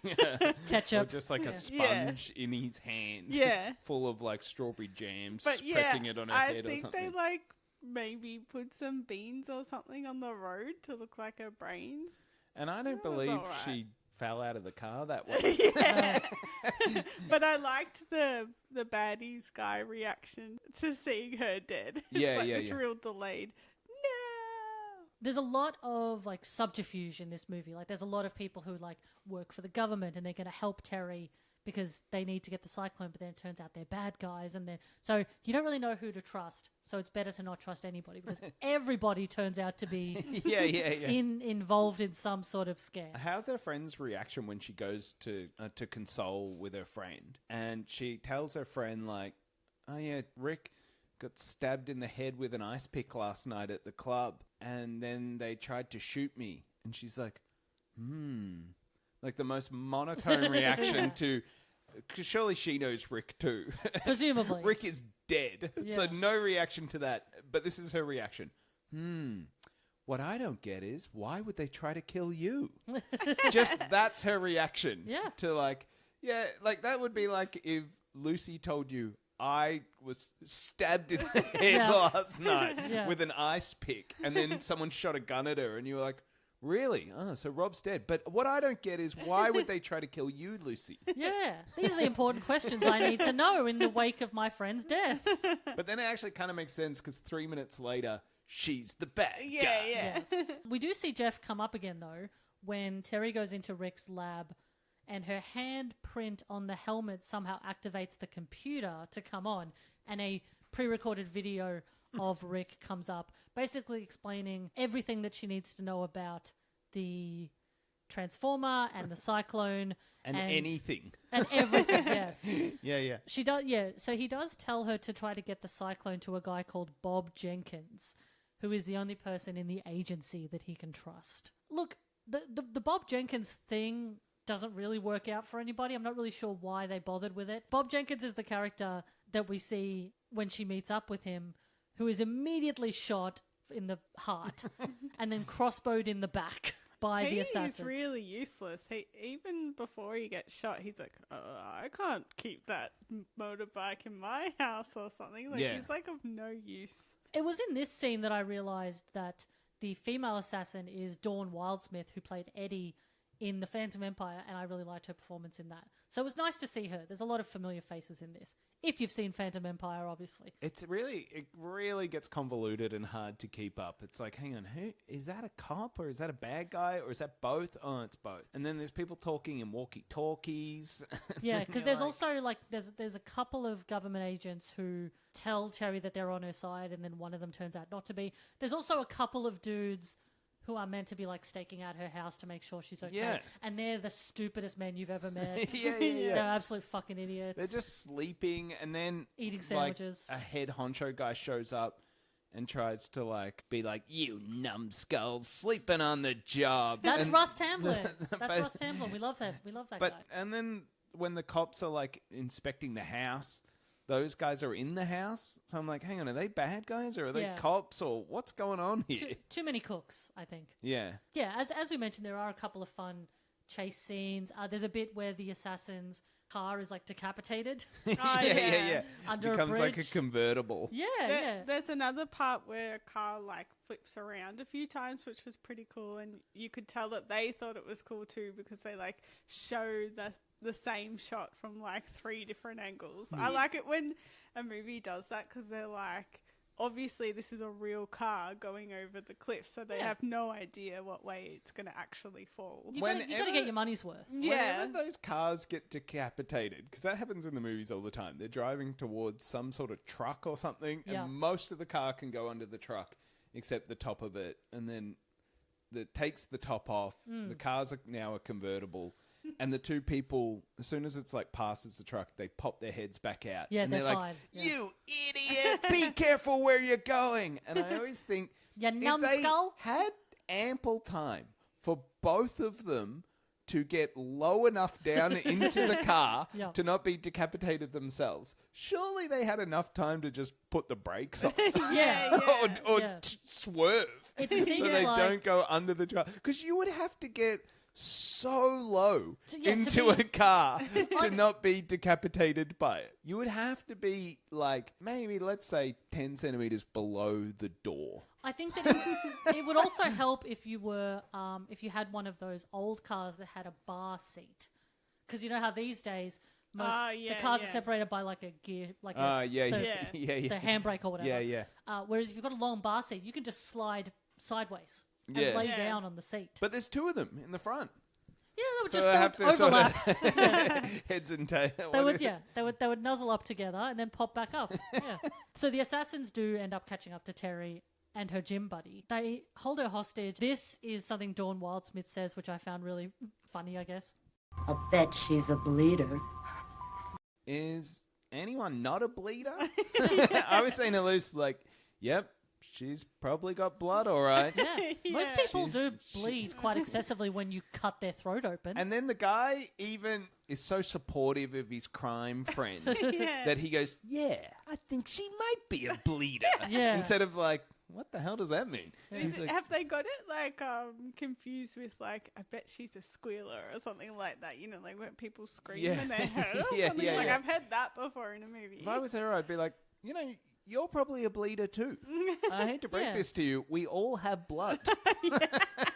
Ketchup. or just like a sponge in his hand. Yeah. Full of like strawberry jams, But pressing it on her head or I something. think they like maybe put some beans or something on the road to look like her brains. And I don't That was believe alright. she fell out of the car that way. Yeah. But I liked the baddies guy reaction to seeing her dead. Yeah, like yeah, this yeah. real delayed. No. There's a lot of like subterfuge in this movie. Like there's a lot of people who like work for the government and they're going to help Terry because they need to get the cyclone, but then it turns out they're bad guys, and so you don't really know who to trust. So it's better to not trust anybody because everybody turns out to be involved in some sort of scam. How's her friend's reaction when she goes to console with her friend, and she tells her friend like, "Oh yeah, Rick got stabbed in the head with an ice pick last night at the club, and then they tried to shoot me," and she's like, like the most monotone reaction to. Because surely she knows Rick too. Presumably. Rick is dead. Yeah. So no reaction to that. But this is her reaction. What I don't get is, why would they try to kill you? Just that's her reaction. Yeah. To like, like that would be like if Lucy told you, I was stabbed in the head last night with an ice pick. And then someone shot a gun at her and you were like, really? Oh, so Rob's dead. But what I don't get is, why would they try to kill you, Lucy? Yeah, these are the important questions I need to know in the wake of my friend's death. But then it actually kind of makes sense because 3 minutes later, she's the bad guy. Yeah. Yes. We do see Jeff come up again, though, when Terry goes into Rick's lab and her handprint on the helmet somehow activates the computer to come on, and a pre-recorded video of Rick comes up, basically explaining everything that she needs to know about the Transformer and the Cyclone. And anything. And everything, yes. Yeah. She does, yeah. So he does tell her to try to get the Cyclone to a guy called Bob Jenkins, who is the only person in the agency that he can trust. Look, the Bob Jenkins thing doesn't really work out for anybody. I'm not really sure why they bothered with it. Bob Jenkins is the character that we see when she meets up with him, who is immediately shot in the heart and then crossbowed in the back by the assassins. He's really useless. Even before he gets shot, he's like, I can't keep that motorbike in my house or something. Like, he's like of no use. It was in this scene that I realised that the female assassin is Dawn Wildsmith, who played Eddie in The Phantom Empire, and I really liked her performance in that. So it was nice to see her. There's a lot of familiar faces in this. If you've seen Phantom Empire, obviously. It really gets convoluted and hard to keep up. It's like, hang on, who is that? A cop or is that a bad guy or is that both? Oh, it's both. And then there's people talking in walkie-talkies. Yeah, because there's also like there's a couple of government agents who tell Terry that they're on her side, and then one of them turns out not to be. There's also a couple of dudes who are meant to be like staking out her house to make sure she's okay. Yeah. And they're the stupidest men you've ever met. Yeah. They're absolute fucking idiots. They're just sleeping, and then eating sandwiches. Like, a head honcho guy shows up and tries to like be like, "You numbskulls sleeping on the job." That's Russ Tamblyn. That's Russ Tamblyn. We love that. We love that guy. And then when the cops are like inspecting the house, those guys are in the house. So I'm like, hang on, are they bad guys or are they cops or what's going on here? Too many cooks, I think. Yeah. Yeah, as we mentioned, there are a couple of fun chase scenes. There's a bit where the assassin's car is like decapitated. Yeah. Under Becomes a bridge. like a convertible. Yeah. There's another part where a car like flips around a few times, which was pretty cool, and you could tell that they thought it was cool too because they like show the same shot from like 3 different angles. I like it when a movie does that because they're like, obviously this is a real car going over the cliff, so they have no idea what way it's going to actually fall. You got to get your money's worth. Whenever those cars get decapitated, because that happens in the movies all the time, they're driving towards some sort of truck or something, and most of the car can go under the truck except the top of it, and then it takes the top off. The cars are now a convertible. And the 2 people, as soon as it's like passes the truck, they pop their heads back out. Yeah, and they're like, fine. Yeah. "You idiot! Be careful where you're going." And I always think, You if they numbskull. had ample time for both of them to get low enough down into the car Yeah. to not be decapitated themselves. Surely they had enough time to just put the brakes on Yeah. or Yeah. swerve It so seems they like- don't go under the truck. Because you would have to get so low To into be- a car to not be decapitated by it. You would have to be like maybe, let's say, 10 centimeters below the door. I think that it would also help if you were if you had one of those old cars that had a bar seat, because you know how these days most the cars are separated by like a gear, like Yeah. the handbrake or whatever. Yeah. Whereas if you've got a long bar seat, you can just slide sideways and Yeah. lay Yeah. down on the seat. But there's two of them in the front. Yeah, they would So just they have to overlap. sort of heads and tail. They would nuzzle up together and then pop back up. Yeah. So the assassins do end up catching up to Terry and her gym buddy. They hold her hostage. This is something Dawn Wildsmith says, which I found really funny, I guess. I bet she's a bleeder. Is anyone not a bleeder? I was saying to Luce, like, yep, she's probably got blood, all right. Yeah. Most Yeah. people do bleed quite excessively when you cut their throat open. And then the guy even is so supportive of his crime friend that he goes, yeah, I think she might be a bleeder. Yeah. Instead of like, what the hell does that mean? He's like, Have they got it like confused with like I bet she's a squealer or something like that? You know, like when people scream Yeah. when they're hurt or Yeah, something. yeah, like yeah. I've heard that before in a movie. if I was her, I'd be like, you know, you're probably a bleeder too. I hate to break Yeah. this to you. We all have blood.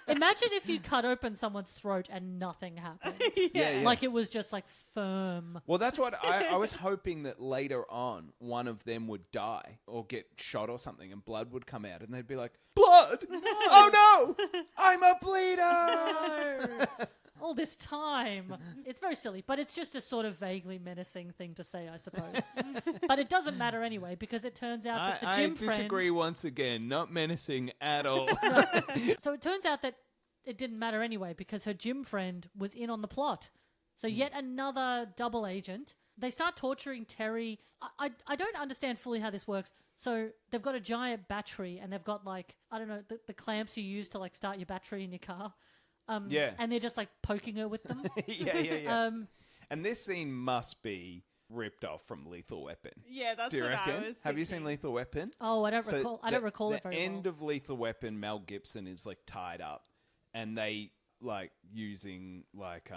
Imagine if you cut open someone's throat and nothing happened. Yeah. Like it was just like firm. Well, that's what I was hoping, that later on one of them would die or get shot or something and blood would come out and they'd be like, blood? Oh no! I'm a bleeder! No. All this time. It's very silly, but it's just a sort of vaguely menacing thing to say, I suppose. But it doesn't matter anyway, because it turns out that the I gym disagree friend... once again. Not menacing at all. So it turns out that it didn't matter anyway, because her gym friend was in on the plot. So yet another double agent. They start torturing Terry. I don't understand fully how this works. So they've got a giant battery and they've got like, I don't know, the clamps you use to like start your battery in your car. Yeah. And they're just like poking her with them. yeah. And this scene must be ripped off from Lethal Weapon. Yeah, that's Do you what reckon? I was Have you seen thinking. Lethal Weapon? Oh, I don't So recall. I don't recall it very The end well. of Lethal Weapon, Mel Gibson is like tied up, and they like using like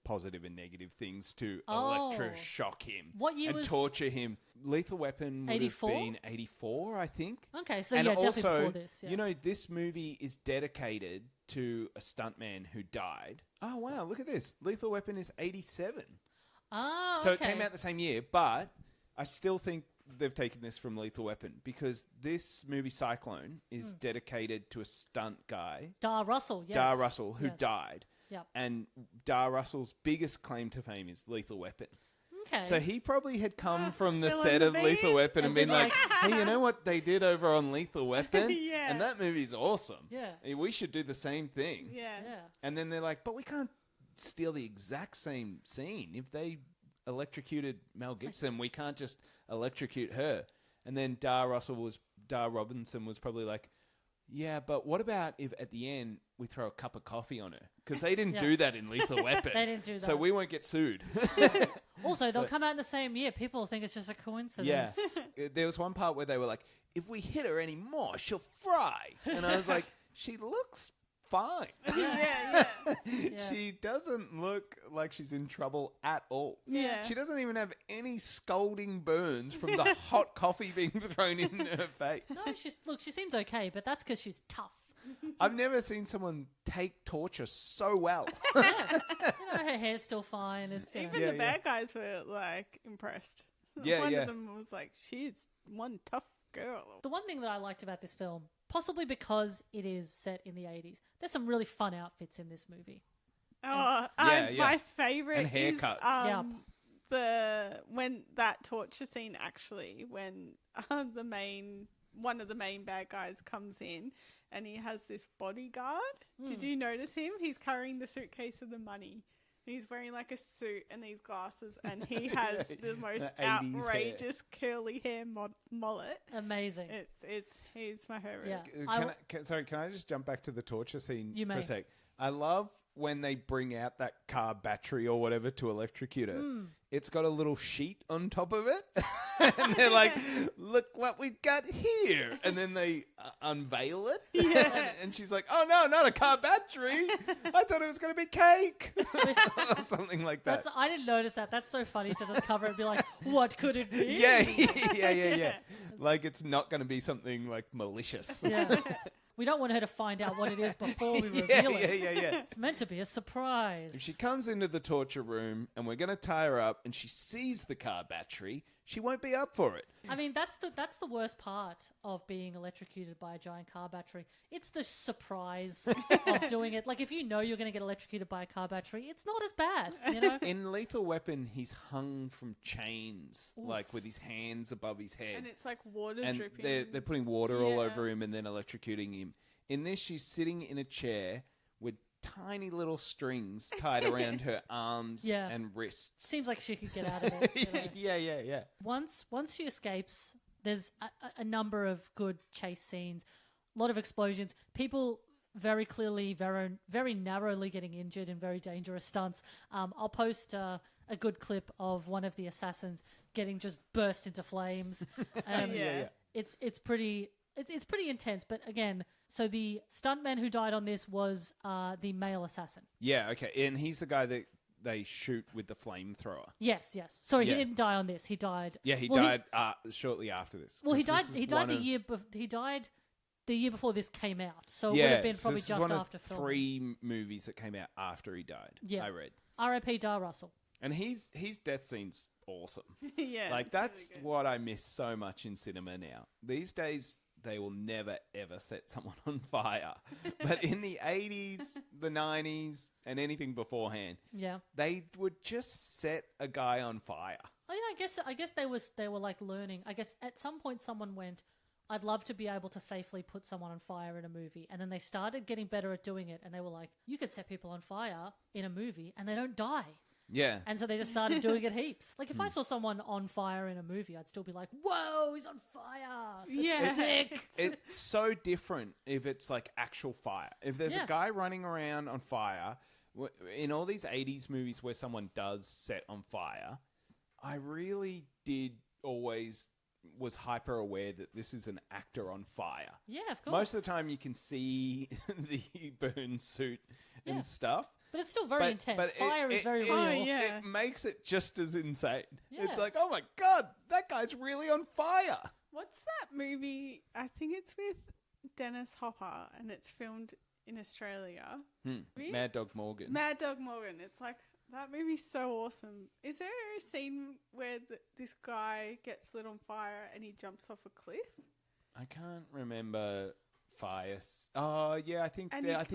positive and negative things to Oh. electroshock him. What year and was- torture him. Lethal Weapon would 84? have been 84, I think. Okay, so and yeah, also, definitely before this. Yeah. you know, this movie is dedicated to a stuntman who died. Oh wow, look at this! Lethal Weapon is 87. Ah, So okay. it came out the same year, but I still think they've taken this from Lethal Weapon because this movie Cyclone is dedicated to a stunt guy, Dar Russell, yes. Dar Russell, who Yes. died. Yep. And Dar Russell's biggest claim to fame is Lethal Weapon. Okay. So he probably had come from the spilling set the of Lethal beans. Weapon and And been been like, hey, you know what they did over on Lethal Weapon? Yeah. And that movie's awesome. Yeah. We should do the same thing. Yeah. yeah. And then they're like, but we can't steal the exact same scene. If they electrocuted Mel Gibson, we can't just electrocute her. And then Dar Robinson was probably like, yeah, but what about if at the end we throw a cup of coffee on her? Because they didn't Yeah. do that in Lethal Weapon. They didn't do So that. we won't get sued. Also, they'll come out in the same year. People think it's just a coincidence. Yeah. There was one part where they were like, if we hit her anymore, she'll fry. And I was like, she looks fine. Yeah. She doesn't look like she's in trouble at all. Yeah. She doesn't even have any scalding burns from the hot coffee being thrown in her face. No, she seems okay, but that's because she's tough. I've never seen someone take torture so well. Yeah. You know, her hair's still fine. It's Even Yeah, the bad guys were like impressed. Yeah, One yeah. of them was like, she's one tough girl. The one thing that I liked about this film, possibly because it is set in the 80s, there's some really fun outfits in this movie. Oh, Yeah, my favorite And is haircuts. when that torture scene actually, when one of the main bad guys comes in and he has this bodyguard. Did you notice him? He's carrying the suitcase of the money. He's wearing like a suit and these glasses, and he has the most The 80s hair. outrageous curly hair mullet. Amazing. He's my favorite. Yeah. Can I just jump back to the torture scene You for may. a sec? I love when they bring out that car battery or whatever to electrocute her, it's got a little sheet on top of it. And they're like, look what we've got here. And then they unveil it. Yes. And she's like, oh, no, not a car battery. I thought it was going to be cake. Or something like that. I didn't notice that. That's so funny to just cover it and be like, what could it be? Yeah. Like it's not going to be something like malicious. Yeah. We don't want her to find out what it is before we reveal it. Yeah. It's meant to be a surprise. If she comes into the torture room and we're going to tie her up and she sees the car battery, she won't be up for it. I mean, that's the worst part of being electrocuted by a giant car battery. It's the surprise of doing it. Like, if you know you're going to get electrocuted by a car battery, it's not as bad, you know? In Lethal Weapon, he's hung from chains, like with his hands above his head. And it's like water and dripping. they're putting water all over him and then electrocuting him. In this, she's sitting in a chair with tiny little strings tied around her arms and wrists. Seems like she could get out of it. You know? Yeah. Once she escapes, there's a number of good chase scenes, a lot of explosions, people very clearly, very narrowly getting injured in very dangerous stunts. I'll post a good clip of one of the assassins getting just burst into flames. It's pretty intense, but again, so the stuntman who died on this was the male assassin. Yeah, okay. And he's the guy that they shoot with the flamethrower. Yes. Sorry, he didn't die on this. He died. Yeah, he died shortly after this. Well, he died the year before this came out. So it would have been probably this just is one after of filming. 3 movies that came out after he died. Yeah. I read. R.I.P. Dar Russell. And his death scene's awesome. Yeah. Like, that's really what I miss so much in cinema now. These days, they will never, ever set someone on fire. But in the 80s, the 90s, and anything beforehand, they would just set a guy on fire. Oh yeah, I guess they were like learning. I guess at some point someone went, I'd love to be able to safely put someone on fire in a movie. And then they started getting better at doing it. And they were like, you could set people on fire in a movie and they don't die. Yeah. And so they just started doing it heaps. Like, if I saw someone on fire in a movie, I'd still be like, whoa, he's on fire. That's sick. It's so different if it's like actual fire. If there's a guy running around on fire, in all these 80s movies where someone does set on fire, I really did always was hyper aware that this is an actor on fire. Yeah, of course. Most of the time you can see the burn suit and stuff. But it's still very intense. Fire is very real. It makes it just as insane. Yeah. It's like, oh my God, that guy's really on fire. What's that movie? I think it's with Dennis Hopper and it's filmed in Australia. Mad Dog Morgan. Mad Dog Morgan. It's like, that movie's so awesome. Is there a scene where this guy gets lit on fire and he jumps off a cliff? I can't remember fire. Oh yeah, I think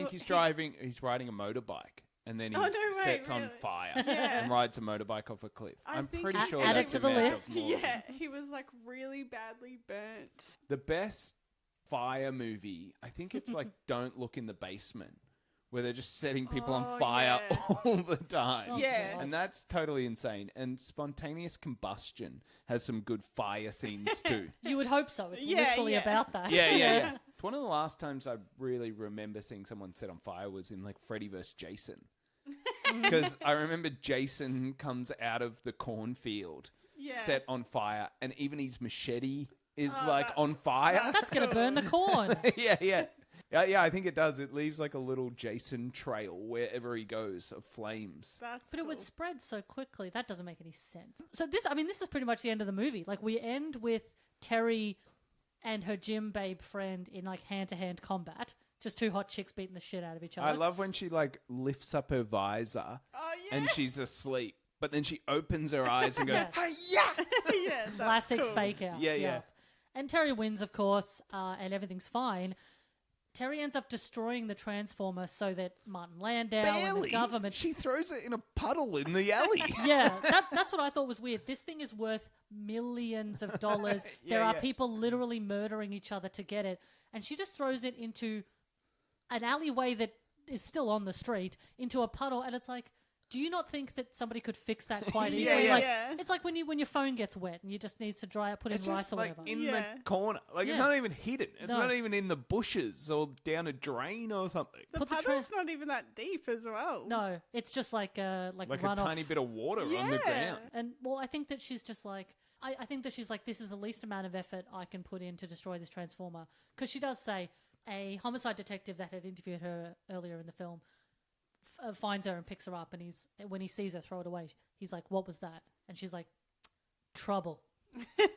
he's riding a motorbike, and then he sets on fire and rides a motorbike off a cliff. I'm pretty sure add that's it to the Mad Dog list. Morgan. Yeah, he was like really badly burnt. The best fire movie, I think it's like Don't Look in the Basement, where they're just setting people on fire all the time. Yeah. And that's totally insane. And Spontaneous Combustion has some good fire scenes too. You would hope so. It's literally about that. Yeah. It's one of the last times I really remember seeing someone set on fire was in like Freddy vs. Jason. Because I remember Jason comes out of the cornfield set on fire, and even his machete is like on fire. That's going to burn the corn. Yeah, I think it does. It leaves like a little Jason trail wherever he goes of flames. But it would spread so quickly. That doesn't make any sense. So this is pretty much the end of the movie. Like, we end with Terry and her gym babe friend in like hand-to-hand combat. Just 2 hot chicks beating the shit out of each other. I love when she like lifts up her visor and she's asleep, but then she opens her eyes and goes, yeah, classic fake out. Yeah. And Terry wins, of course, and everything's fine. Terry ends up destroying the Transformer so that Martin Landau and the government... She throws it in a puddle in the alley. Yeah, that's what I thought was weird. This thing is worth millions of dollars. There are people literally murdering each other to get it. And she just throws it into an alleyway that is still on the street, into a puddle. And it's like, Do you not think that somebody could fix that quite Yeah, easily? yeah. Like, Yeah. it's like when your phone gets wet and you just need to dry it, put in It's rice just or like whatever. in Yeah. the corner. Like it's Yeah. not even hidden. It's No. not even in the bushes or down a drain or something. The Put the puddle's not even that deep as well. No, it's just like Like a runoff. tiny bit of water on the Yeah. ground. And well, I think that she's just like I think that she's like, this is the least amount of effort I can put in to destroy this transformer, because she does say a homicide detective that had interviewed her earlier in the film finds her and picks her up, and when he sees her throw it away, he's like, "What was that?" And she's like, "Trouble."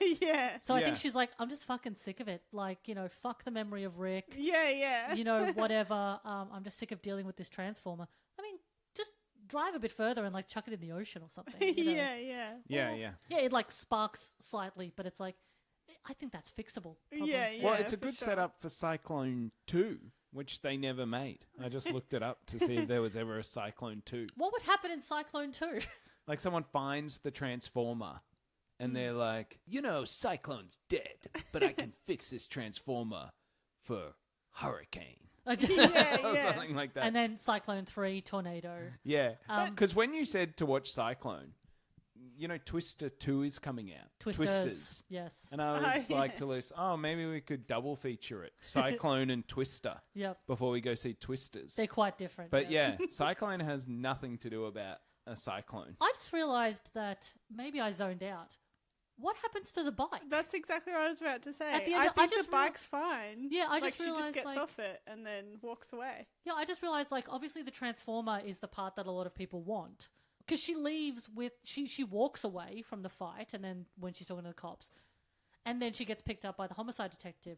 Yeah. So I Yeah. think she's like, "I'm just fucking sick of it. Like, fuck the memory of Rick. Yeah. Whatever. I'm just sick of dealing with this transformer. I mean, just drive a bit further and like chuck it in the ocean or something. Yeah. Yeah. Yeah, it like sparks slightly, but it's like, I think that's fixable. Probably. Yeah. Well, it's a for good sure. setup for Cyclone 2, which they never made. I just looked it up to see if there was ever a Cyclone 2. What would happen in Cyclone 2? Like someone finds the transformer and they're like, Cyclone's dead, but I can fix this transformer for Hurricane. Yeah. Or something like that. And then Cyclone 3, Tornado. Yeah. Because when you said to watch Cyclone, Twister 2 is coming out. Twisters. Yes. And I was Oh, like yeah. to Luce, maybe we could double feature it. Cyclone and Twister. Yep. Before we go see Twisters. They're quite different. But yes. yeah, Cyclone has nothing to do about a cyclone. I just realised that maybe I zoned out. What happens to the bike? That's exactly what I was about to say. At the end I of- think I just the bike's fine. Yeah, I like just she just realised, gets like- off it and then walks away. Yeah, I just realised, like, obviously the transformer is the part that a lot of people want. Because she leaves with... She walks away from the fight, and then when she's talking to the cops, and then she gets picked up by the homicide detective.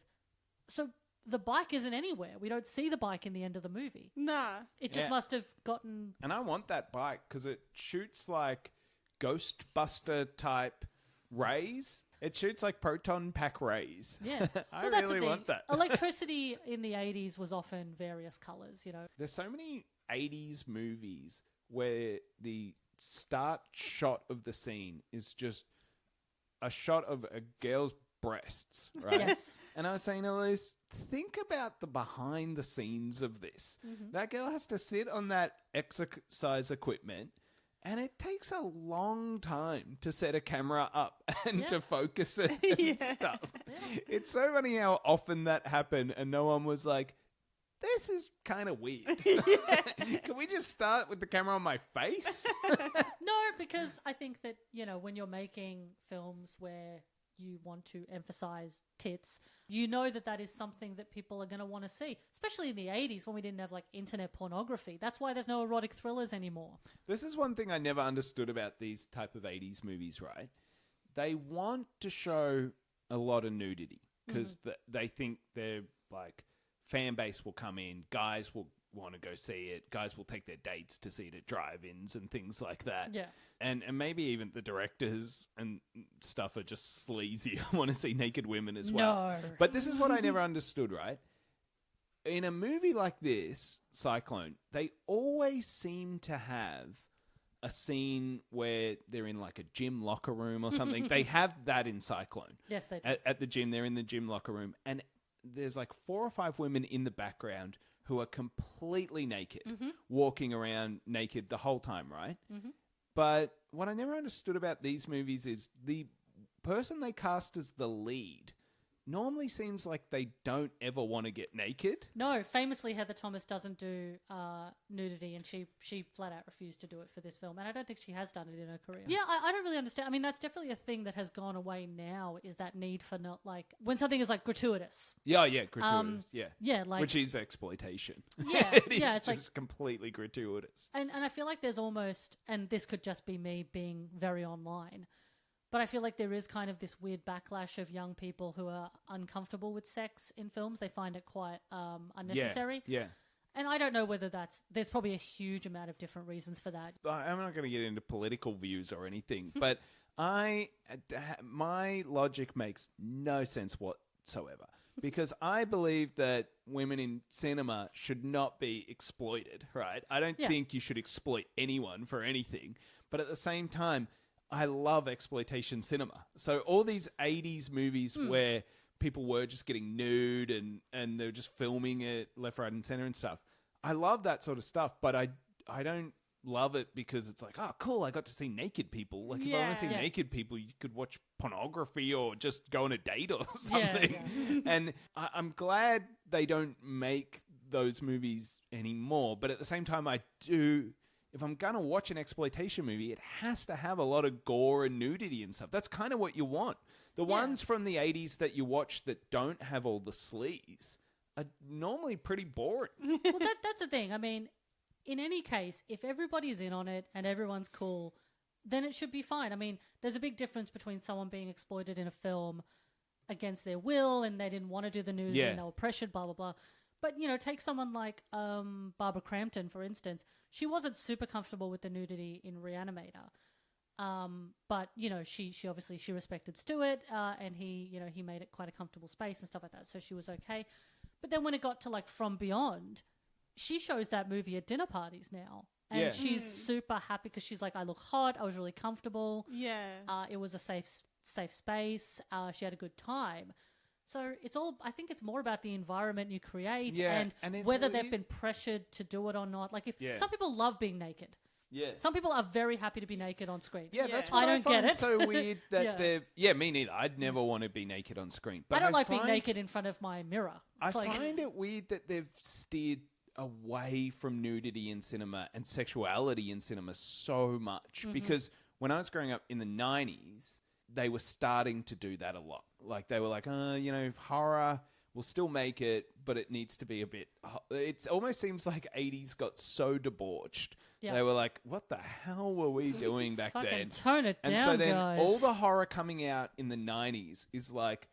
So the bike isn't anywhere. We don't see the bike in the end of the movie. Nah. It just Yeah. must have gotten... And I want that bike because it shoots like Ghostbuster type rays. It shoots like proton pack rays. Yeah. I Well, that's the really thing. want that. Electricity in the 80s was often various colours, There's so many 80s movies where the start shot of the scene is just a shot of a girl's breasts, right? Yes. And I was saying to Luce, think about the behind the scenes of this. Mm-hmm. That girl has to sit on that exercise equipment, and it takes a long time to set a camera up and Yeah. to focus it and stuff. It's so funny how often that happened, and no one was like, this is kind of weird. Can we just start with the camera on my face? No, because I think that, when you're making films where you want to emphasize tits, that is something that people are going to want to see, especially in the 80s when we didn't have like internet pornography. That's why there's no erotic thrillers anymore. This is one thing I never understood about these type of 80s movies, right? They want to show a lot of nudity because they think they're like, fan base will come in, guys will want to go see it, guys will take their dates to see it at drive-ins and things like that. Yeah. And maybe even the directors and stuff are just sleazy. I want to see naked women as well. No. But this is what I never understood, right? In a movie like this, Cyclone, they always seem to have a scene where they're in like a gym locker room or something. They have that in Cyclone. Yes, they do. At the gym, they're in the gym locker room. And there's like 4 or 5 women in the background who are completely naked, walking around naked the whole time, right? But what I never understood about these movies is the person they cast as the lead normally seems like they don't ever want to get naked. No, famously Heather Thomas doesn't do nudity, and she flat out refused to do it for this film, and I don't think she has done it in her career. Yeah, I don't really understand. I mean, that's definitely a thing that has gone away now, is that need for not like when something is like gratuitous. Yeah, gratuitous. Yeah, like which is exploitation. Yeah, it is yeah, it's just completely gratuitous. And I feel like there's almost, and this could just be me being very online, but I feel like there is kind of this weird backlash of young people who are uncomfortable with sex in films. They find it quite unnecessary. Yeah. And I don't know whether there's probably a huge amount of different reasons for that. I'm not going to get into political views or anything, but my logic makes no sense whatsoever. Because I believe that women in cinema should not be exploited, right? I don't think you should exploit anyone for anything. But at the same time, I love exploitation cinema. So all these 80s movies where people were just getting nude and they're just filming it left, right, and center and stuff. I love that sort of stuff, but I don't love it because it's like, oh, cool, I got to see naked people. Like, if I want to see Yeah. naked people, you could watch pornography or just go on a date or something. Yeah. And I'm glad they don't make those movies anymore. But at the same time, I do... If I'm going to watch an exploitation movie, it has to have a lot of gore and nudity and stuff. That's kind of what you want. The ones from the 80s that you watch that don't have all the sleaze are normally pretty boring. Well, that's the thing. I mean, in any case, if everybody's in on it and everyone's cool, then it should be fine. I mean, there's a big difference between someone being exploited in a film against their will and they didn't want to do the nudity and they were pressured, blah, blah, blah. But, you know, take someone like Barbara Crampton, for instance. She wasn't super comfortable with the nudity in Reanimator. But, you know, she obviously she respected Stewart and he made it quite a comfortable space and stuff like that. So she was okay. But then when it got to like From Beyond, she shows that movie at dinner parties now. And she's super happy because she's like, I look hot. I was really comfortable. Yeah. It was a safe space. She had a good time. So it's all, I think it's more about the environment you create and whether they've been pressured to do it or not. Like some people love being naked. Yeah. Some people are very happy to be naked on screen. Yeah, that's what I don't find get it. so weird that they've... Yeah, me neither. I'd never want to be naked on screen. But I don't like being naked in front of my mirror. I find it weird that they've steered away from nudity in cinema and sexuality in cinema so much. Because when I was growing up in the 90s, they were starting to do that a lot. Like, they were like, you know, horror... We'll still make it, but it needs to be a bit... It almost seems like 80s got so debauched. Yeah. They were like, what the hell were we doing back then? Tone it down, and so then guys. all the horror coming out in the 90s is like...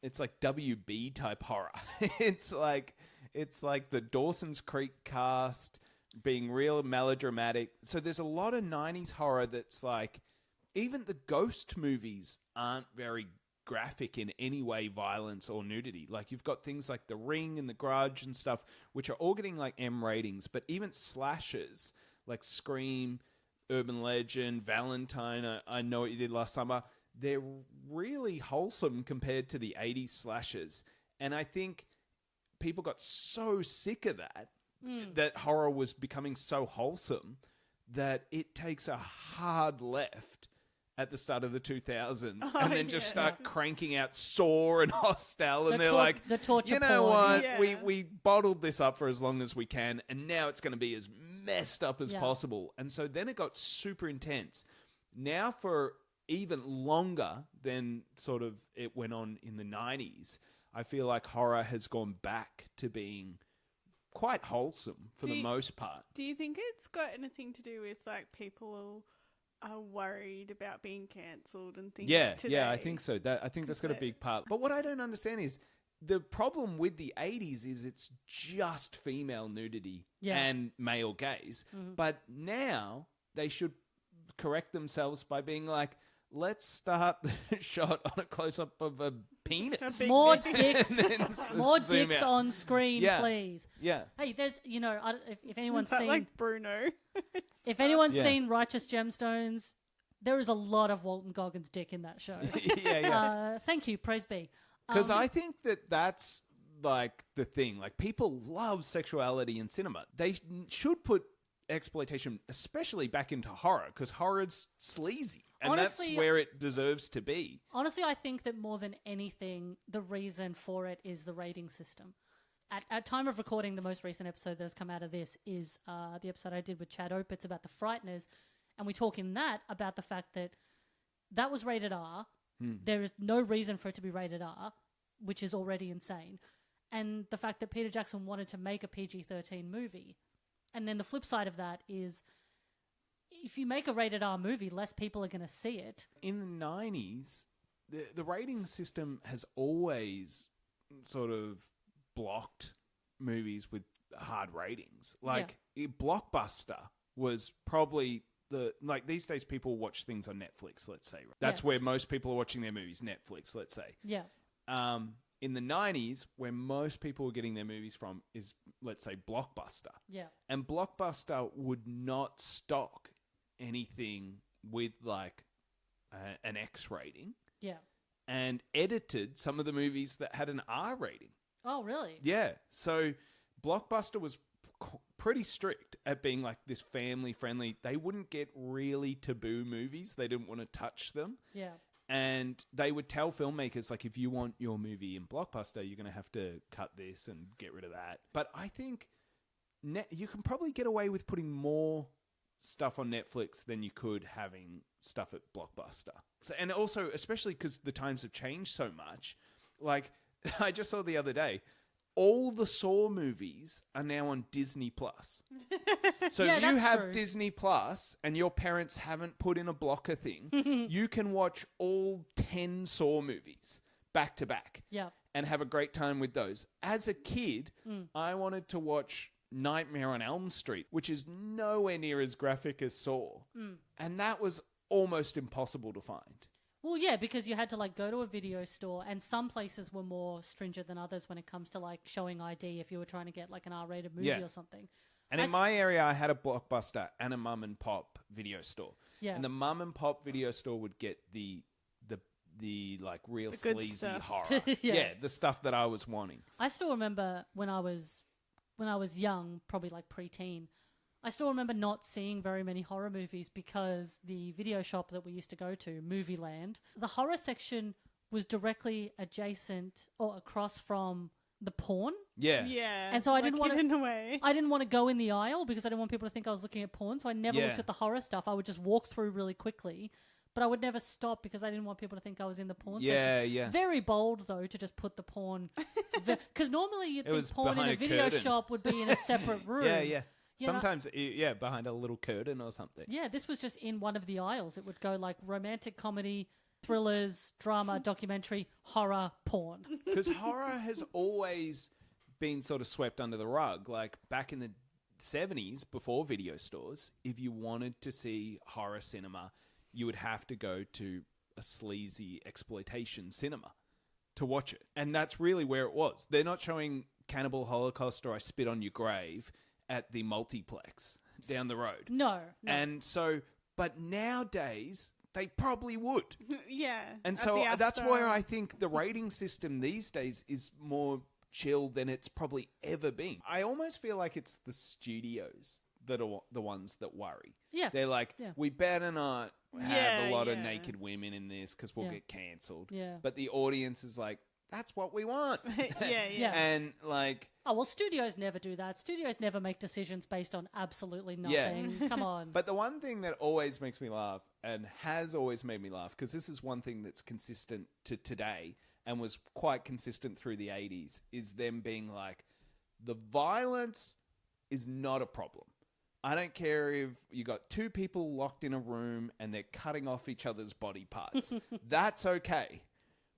It's like WB type horror. It's like the Dawson's Creek cast being real melodramatic. So there's a lot of 90s horror that's like... Even the ghost movies aren't very graphic in any way, violence or nudity. Like, you've got things like The Ring and The Grudge and stuff, which are all getting like M ratings, but even slashers like Scream, Urban Legend, Valentine, I Know What You Did Last Summer, they're really wholesome compared to the 80s slashers. And I think people got so sick of that horror was becoming so wholesome that it takes a hard left at the start of the 2000s and then just start cranking out Saw and Hostel, and they're like, the torture you know porn. what, Yeah. we bottled this up for as long as we can, and now it's going to be as messed up as possible. And so then it got super intense. Now for even longer than sort of it went on in the 90s, I feel like horror has gone back to being quite wholesome for the most part. Do you think it's got anything to do with like people are worried about being cancelled and things today? Yeah, I think so. I think that's got a big part. But what I don't understand is the problem with the 80s is it's just female nudity and male gaze. But now they should correct themselves by being like, let's start the shot on a close-up of a penis. More dicks, more zoom dicks out. on screen, please. Yeah. Hey, there's, you know, if anyone's Is that seen... like Bruno? If anyone's seen Righteous Gemstones, there is a lot of Walton Goggins' dick in that show. Thank you, praise be. Because I think that's like the thing. Like, people love sexuality in cinema. They should put exploitation, especially back into horror, because horror's sleazy. And Honestly, that's where it deserves to be. Honestly, I think that more than anything, the reason for it is the rating system. At time of recording, the most recent episode that has come out of this is the episode I did with Chad Opitz about The Frighteners, and we talk in that about the fact that was rated R. There is no reason for it to be rated R, which is already insane. And the fact that Peter Jackson wanted to make a PG-13 movie. And then the flip side of that is, if you make a rated R movie, less people are going to see it. In the 90s, the rating system has always sort of blocked movies with hard ratings. Like, Blockbuster was probably these days people watch things on Netflix, let's say. Right? That's where most people are watching their movies, Netflix, let's say. Yeah. In the 90s, where most people were getting their movies from is, let's say, Blockbuster. Yeah. And Blockbuster would not stock anything with, like, an X rating. Yeah. And edited some of the movies that had an R rating. Oh, really? Yeah. So Blockbuster was pretty strict at being like this family friendly. They wouldn't get really taboo movies. They didn't want to touch them. Yeah. And they would tell filmmakers, like, if you want your movie in Blockbuster, you're going to have to cut this and get rid of that. But I think you can probably get away with putting more stuff on Netflix than you could having stuff at Blockbuster. So, and also, especially because the times have changed so much. Like, I just saw the other day, all the Saw movies are now on Disney Plus. So Yeah, if you that's have true. Disney Plus and your parents haven't put in a blocker thing, you can watch all 10 Saw movies back to back Yeah. and have a great time with those. As a kid, I wanted to watch Nightmare on Elm Street, which is nowhere near as graphic as Saw. And that was almost impossible to find. Well, yeah, because you had to like go to a video store, and some places were more stringent than others when it comes to like showing ID if you were trying to get like an R-rated movie Yeah. or something. And in my area, I had a Blockbuster and a mum and pop video store. Yeah. And the mum and pop video store would get the like real The good sleazy stuff. horror. Yeah. The stuff that I was wanting. I still remember when I was young, probably like preteen, I still remember not seeing very many horror movies because the video shop that we used to go to, Movie Land, the horror section was directly adjacent or across from the porn. Yeah. Yeah. And so I didn't want to- hidden away. I didn't want to go in the aisle because I didn't want people to think I was looking at porn, so I never Yeah. looked at the horror stuff. I would just walk through really quickly, but I would never stop because I didn't want people to think I was in the porn Yeah, section. yeah. Very bold, though, to just put the porn... Because normally you'd It was think porn in behind a a video curtain. shop would be in a separate room. Yeah, yeah. You know- Sometimes, behind a little curtain or something. Yeah, this was just in one of the aisles. It would go like romantic comedy, thrillers, drama, documentary, horror, porn. Because horror has always been sort of swept under the rug. Like back in the 70s, before video stores, if you wanted to see horror cinema, you would have to go to a sleazy exploitation cinema to watch it. And that's really where it was. They're not showing Cannibal Holocaust or I Spit on Your Grave at the multiplex down the road. No. And so, but nowadays, they probably would. Yeah. And at so the that's Astor. where I think the rating system these days is more chill than it's probably ever been. I almost feel like it's the studios that are the ones that worry. Yeah. They're like, Yeah. we better not have Yeah, a lot of yeah. naked women in this because we'll Yeah. get cancelled. Yeah. But the audience is like, that's what we want. yeah. Yeah. And like, Oh, well, studios never do that. Studios never make decisions based on absolutely Yeah. nothing. Come on. but the one thing that always makes me laugh and has always made me laugh, because this is one thing that's consistent to today and was quite consistent through the 80s, is them being like, the violence is not a problem. I don't care if you got two people locked in a room and they're cutting off each other's body parts. That's okay.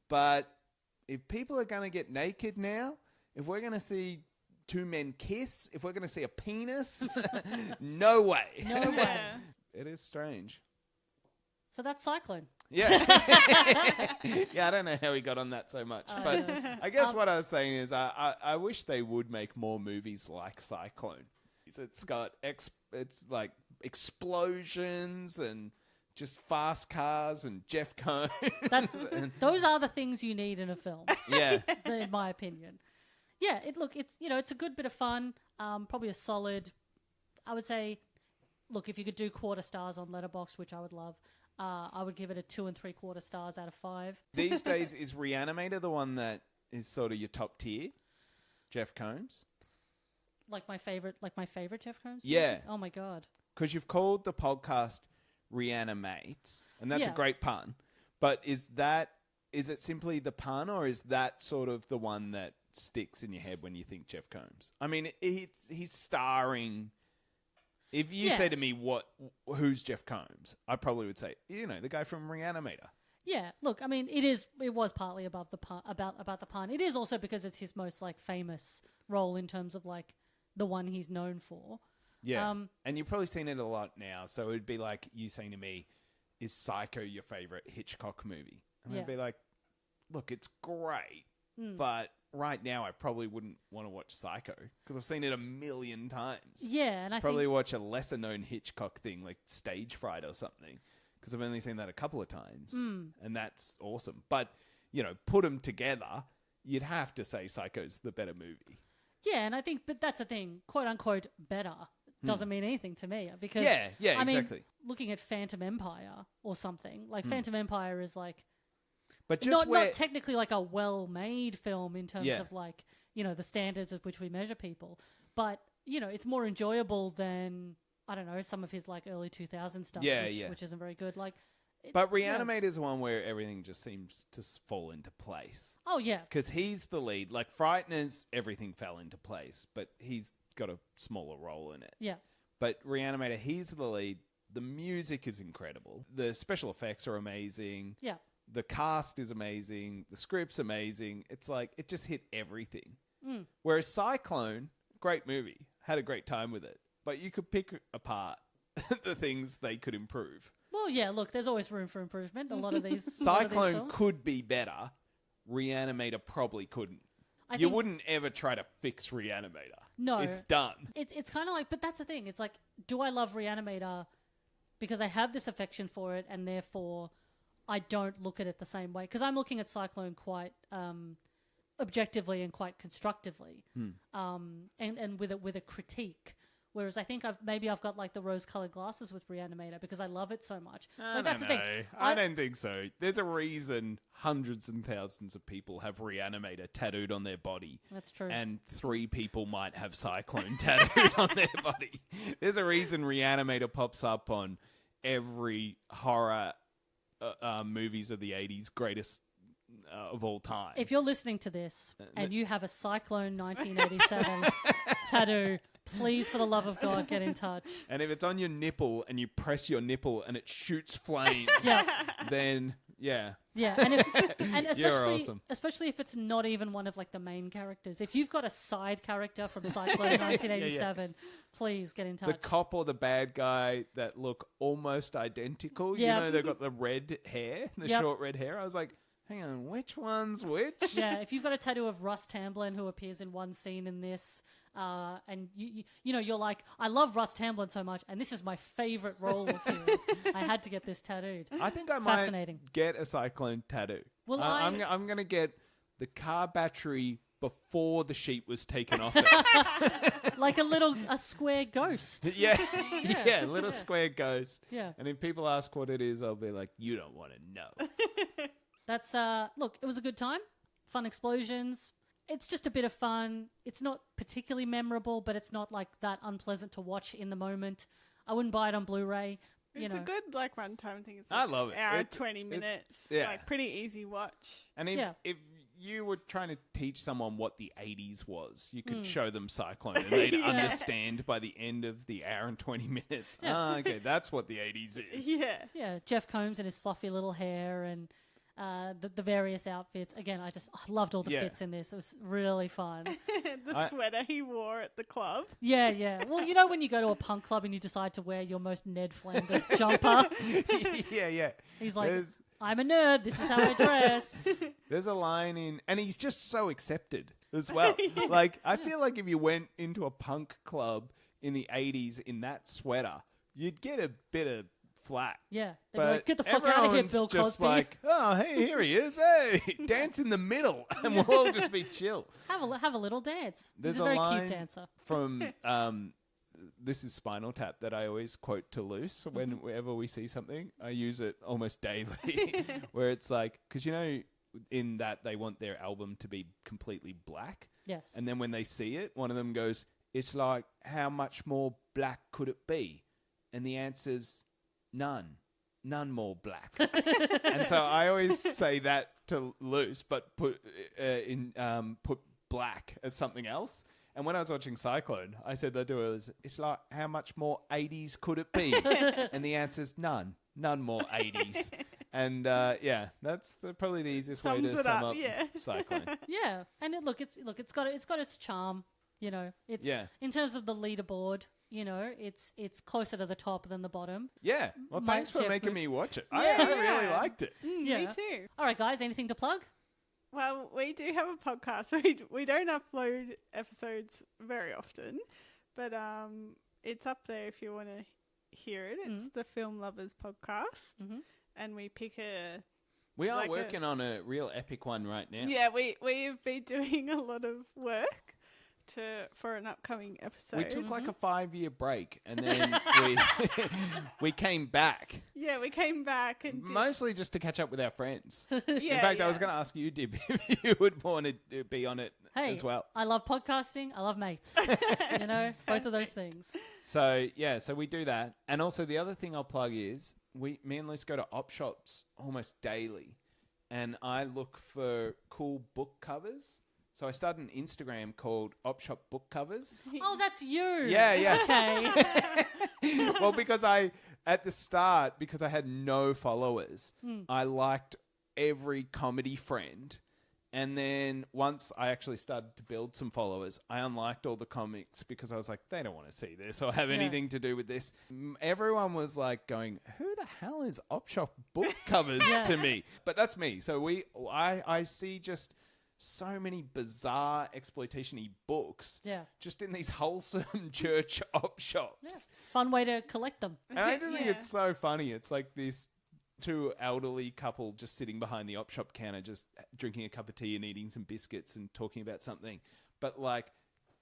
But if people are going to get naked now, if we're going to see two men kiss, if we're going to see a penis, no way. No way. Yeah. It is strange. So that's Cyclone. Yeah. Yeah, I don't know how he got on that so much. But I guess what I was saying is I wish they would make more movies like Cyclone. It's got it's like explosions and just fast cars and Jeff Combs. Those are the things you need in a film, Yeah. in my opinion. Yeah, it's a good bit of fun. Probably a solid, I would say, look, if you could do quarter stars on Letterboxd, which I would love, I would give it a 2 3/4 stars out of 5. These days, is Reanimator the one that is sort of your top tier? Jeff Combs? Like my favorite Jeff Combs? Yeah. Oh my God. Because you've called the podcast Reanimates, and that's a Yeah. great pun. But is it simply the pun, or is that sort of the one that sticks in your head when you think Jeff Combs? I mean, he's starring. If you Yeah. say to me, who's Jeff Combs? I probably would say, the guy from Reanimator. Yeah, look, I mean, it was partly above the pun, about the pun. It is also because it's his most like famous role in terms of like the one he's known for. Yeah. And you've probably seen it a lot now. So it'd be like you saying to me, is Psycho your favorite Hitchcock movie? And Yeah. I'd be like, look, it's great. Hmm. But right now I probably wouldn't want to watch Psycho because I've seen it a million times. Yeah, and I Probably think watch a lesser known Hitchcock thing like Stage Fright or something because I've only seen that a couple of times. And that's awesome. But, put them together, you'd have to say Psycho's the better movie. Yeah, and I think, but that's the thing, quote unquote, better doesn't mean anything to me because Yeah, I mean, exactly. looking at Phantom Empire or something, like Phantom Empire is like But just not technically like a well-made film in terms Yeah. of like, you know, the standards with which we measure people, but you know, it's more enjoyable than, I don't know, some of his like early 2000 stuff, which isn't very good. Like, But Reanimator is one where everything just seems to fall into place. Oh yeah, Because he's the lead. Like Frighteners, everything fell into place, but he's got a smaller role in it. yeah, But Reanimator, he's the lead. The music is incredible. The special effects are amazing. yeah. The cast is amazing. The script's amazing. It's like, it just hit everything. Whereas Cyclone, great movie. Had a great time with it. But you could pick apart the things they could improve. Well, yeah. Look, there's always room for improvement. A lot of these Cyclone films. could be better. Reanimator probably couldn't. You think- wouldn't ever try to fix Reanimator. No. It's done. It's kind of like, but that's the thing. It's like, do I love Reanimator because I have this affection for it, and therefore I don't look at it the same way? Because I'm looking at Cyclone quite objectively and quite constructively, and with a critique. Whereas I think I've got like the rose-colored glasses with Reanimator because I love it so much. Like, that's the thing. I don't think so. There's a reason hundreds and thousands of people have Reanimator tattooed on their body. That's true. And 3 people might have Cyclone tattooed on their body. There's a reason Reanimator pops up on every horror movies of the 80s greatest of all time. If you're listening to this and you have a Cyclone 1987 tattoo, please, for the love of God, get in touch. And if it's on your nipple and you press your nipple and it shoots flames, then yeah. Yeah, and You're awesome. especially if it's not even one of like the main characters. If you've got a side character from Cyclone 1987, please get in touch. The cop or the bad guy that look almost identical. Yeah. You know, they've got the red hair, the short red hair. I was like, hang on, which one's which? Yeah, if you've got a tattoo of Russ Tamblyn who appears in one scene in this, and you know, you're like, I love Russ Tamblyn so much, and this is my favorite role of his. I had to get this tattooed. I think I Fascinating. might get a Cyclone tattoo. Well, I'm going to get the car battery before the sheet was taken off it. Like a square ghost. Yeah, yeah, little square ghost. Yeah. And if people ask what it is, I'll be like, you don't want to know. That's look, it was a good time. Fun explosions. It's just a bit of fun. It's not particularly memorable, but it's not like that unpleasant to watch in the moment. I wouldn't buy it on Blu-ray. It's a good like runtime thing. It's I like love it. Hour 20 It- minutes. yeah. Like pretty easy watch. And if, Yeah. if you were trying to teach someone what the 80s was, you could show them Cyclone and they'd understand by the end of the hour and 20 minutes. Okay, that's what the 80s is. Yeah. Yeah, Jeff Combs and his fluffy little hair and the various outfits. Again, I loved all the Yeah. fits in this. It was really fun. The sweater he wore at the club. Yeah, yeah. Well, you know when you go to a punk club and you decide to wear your most Ned Flanders jumper? Yeah. He's like, There's- I'm a nerd. This is how I dress. There's a line in, and he's just so accepted as well. Like, I feel like if you went into a punk club in the 80s in that sweater, you'd get a bit of flack. Yeah. They'd be But like, get the fuck out of here, everyone's Bill just Cosby. like, oh, hey, here he is. Hey, dance in the middle, and we'll all just be chill. have a little dance. There's He's a very line cute dancer. from this is Spinal Tap that I always quote to Luce whenever we see something. I use it almost daily, where it's like, because you know, in that they want their album to be completely black, Yes. and then when they see it, one of them goes, "It's like, how much more black could it be?" And the answer's none more black. And so I always say that to Luce, but put black as something else. And when I was watching Cyclone, I said that to her, it's like, how much more 80s could it be? And the answer's none more 80s. And yeah, that's probably the easiest way Sums to it sum up, up yeah. Cyclone. Yeah, and it's got its charm. You know, it's in terms of the leaderboard. You know, it's closer to the top than the bottom. Yeah. Well, Mike thanks for Jeff making Bush. me watch it. Yeah. I really liked it. Yeah. Me too. All right, guys, anything to plug? Well, we do have a podcast. We don't upload episodes very often, but it's up there if you want to hear it. It's the Film Lovers Podcast, and we pick a... We are like working on a real epic one right now. Yeah, we've been doing a lot of work for an upcoming episode. We took like a 5-year break, and then we came back. Yeah, we came back and Mostly just to catch up with our friends. yeah, In fact, I was going to ask you, Dib, if you would want to be on it Hey, as well. I love podcasting. I love mates. Both of those things. So we do that. And also the other thing I'll plug is me and Luce go to op shops almost daily, and I look for cool book covers. So I started an Instagram called Op Shop Book Covers. Oh, that's you. Yeah. Okay. Well, because at the start, because I had no followers, I liked every comedy friend. And then once I actually started to build some followers, I unliked all the comics because I was like, they don't want to see this or have anything to do with this. Everyone was like going, who the hell is Op Shop Book Covers to me? But that's me. So I see just so many bizarre exploitation-y books just in these wholesome church op shops. Yeah. Fun way to collect them. And I just think it's so funny. It's like this two elderly couple just sitting behind the op shop counter, just drinking a cup of tea and eating some biscuits and talking about something. But like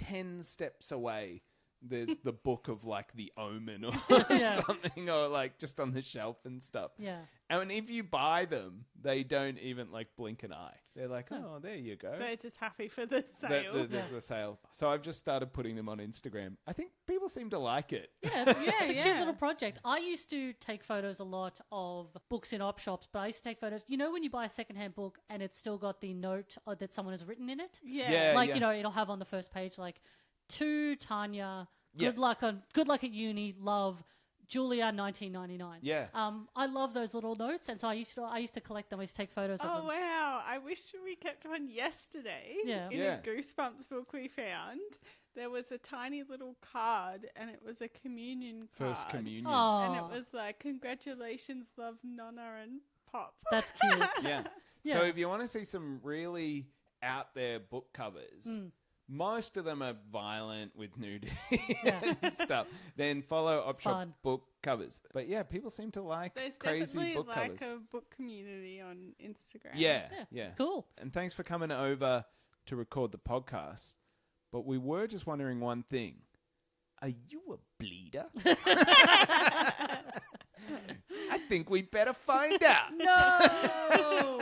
10 steps away, there's the book of like The Omen or something, or like just on the shelf and stuff. Yeah. And if you buy them, they don't even like blink an eye. They're like, oh, there you go. They're just happy for the sale. There's a sale. So I've just started putting them on Instagram. I think people seem to like it. Yeah, it's a cute little project. I used to take photos a lot of books in op shops, but I used to take photos. You know when you buy a secondhand book and it's still got the note that someone has written in it? Yeah. Like, it'll have on the first page, like, to Tanya, good luck at uni, love, Julia, 1999. Yeah. I love those little notes, and so I used to collect them. I used to take photos of them. Oh, wow. I wish we kept one yesterday. Yeah. In a Goosebumps book we found, there was a tiny little card, and it was a communion card. First communion. Oh. And it was like, congratulations, love, Nonna and Pop. That's cute. Yeah. So if you want to see some really out there book covers, most of them are violent with nudity and stuff. Then follow Op Shop Book Covers. But yeah, people seem to like There's crazy book definitely covers. like a book community on Instagram. Yeah. Cool. And thanks for coming over to record the podcast. But we were just wondering one thing. Are you a bleeder? I think we better find out. No!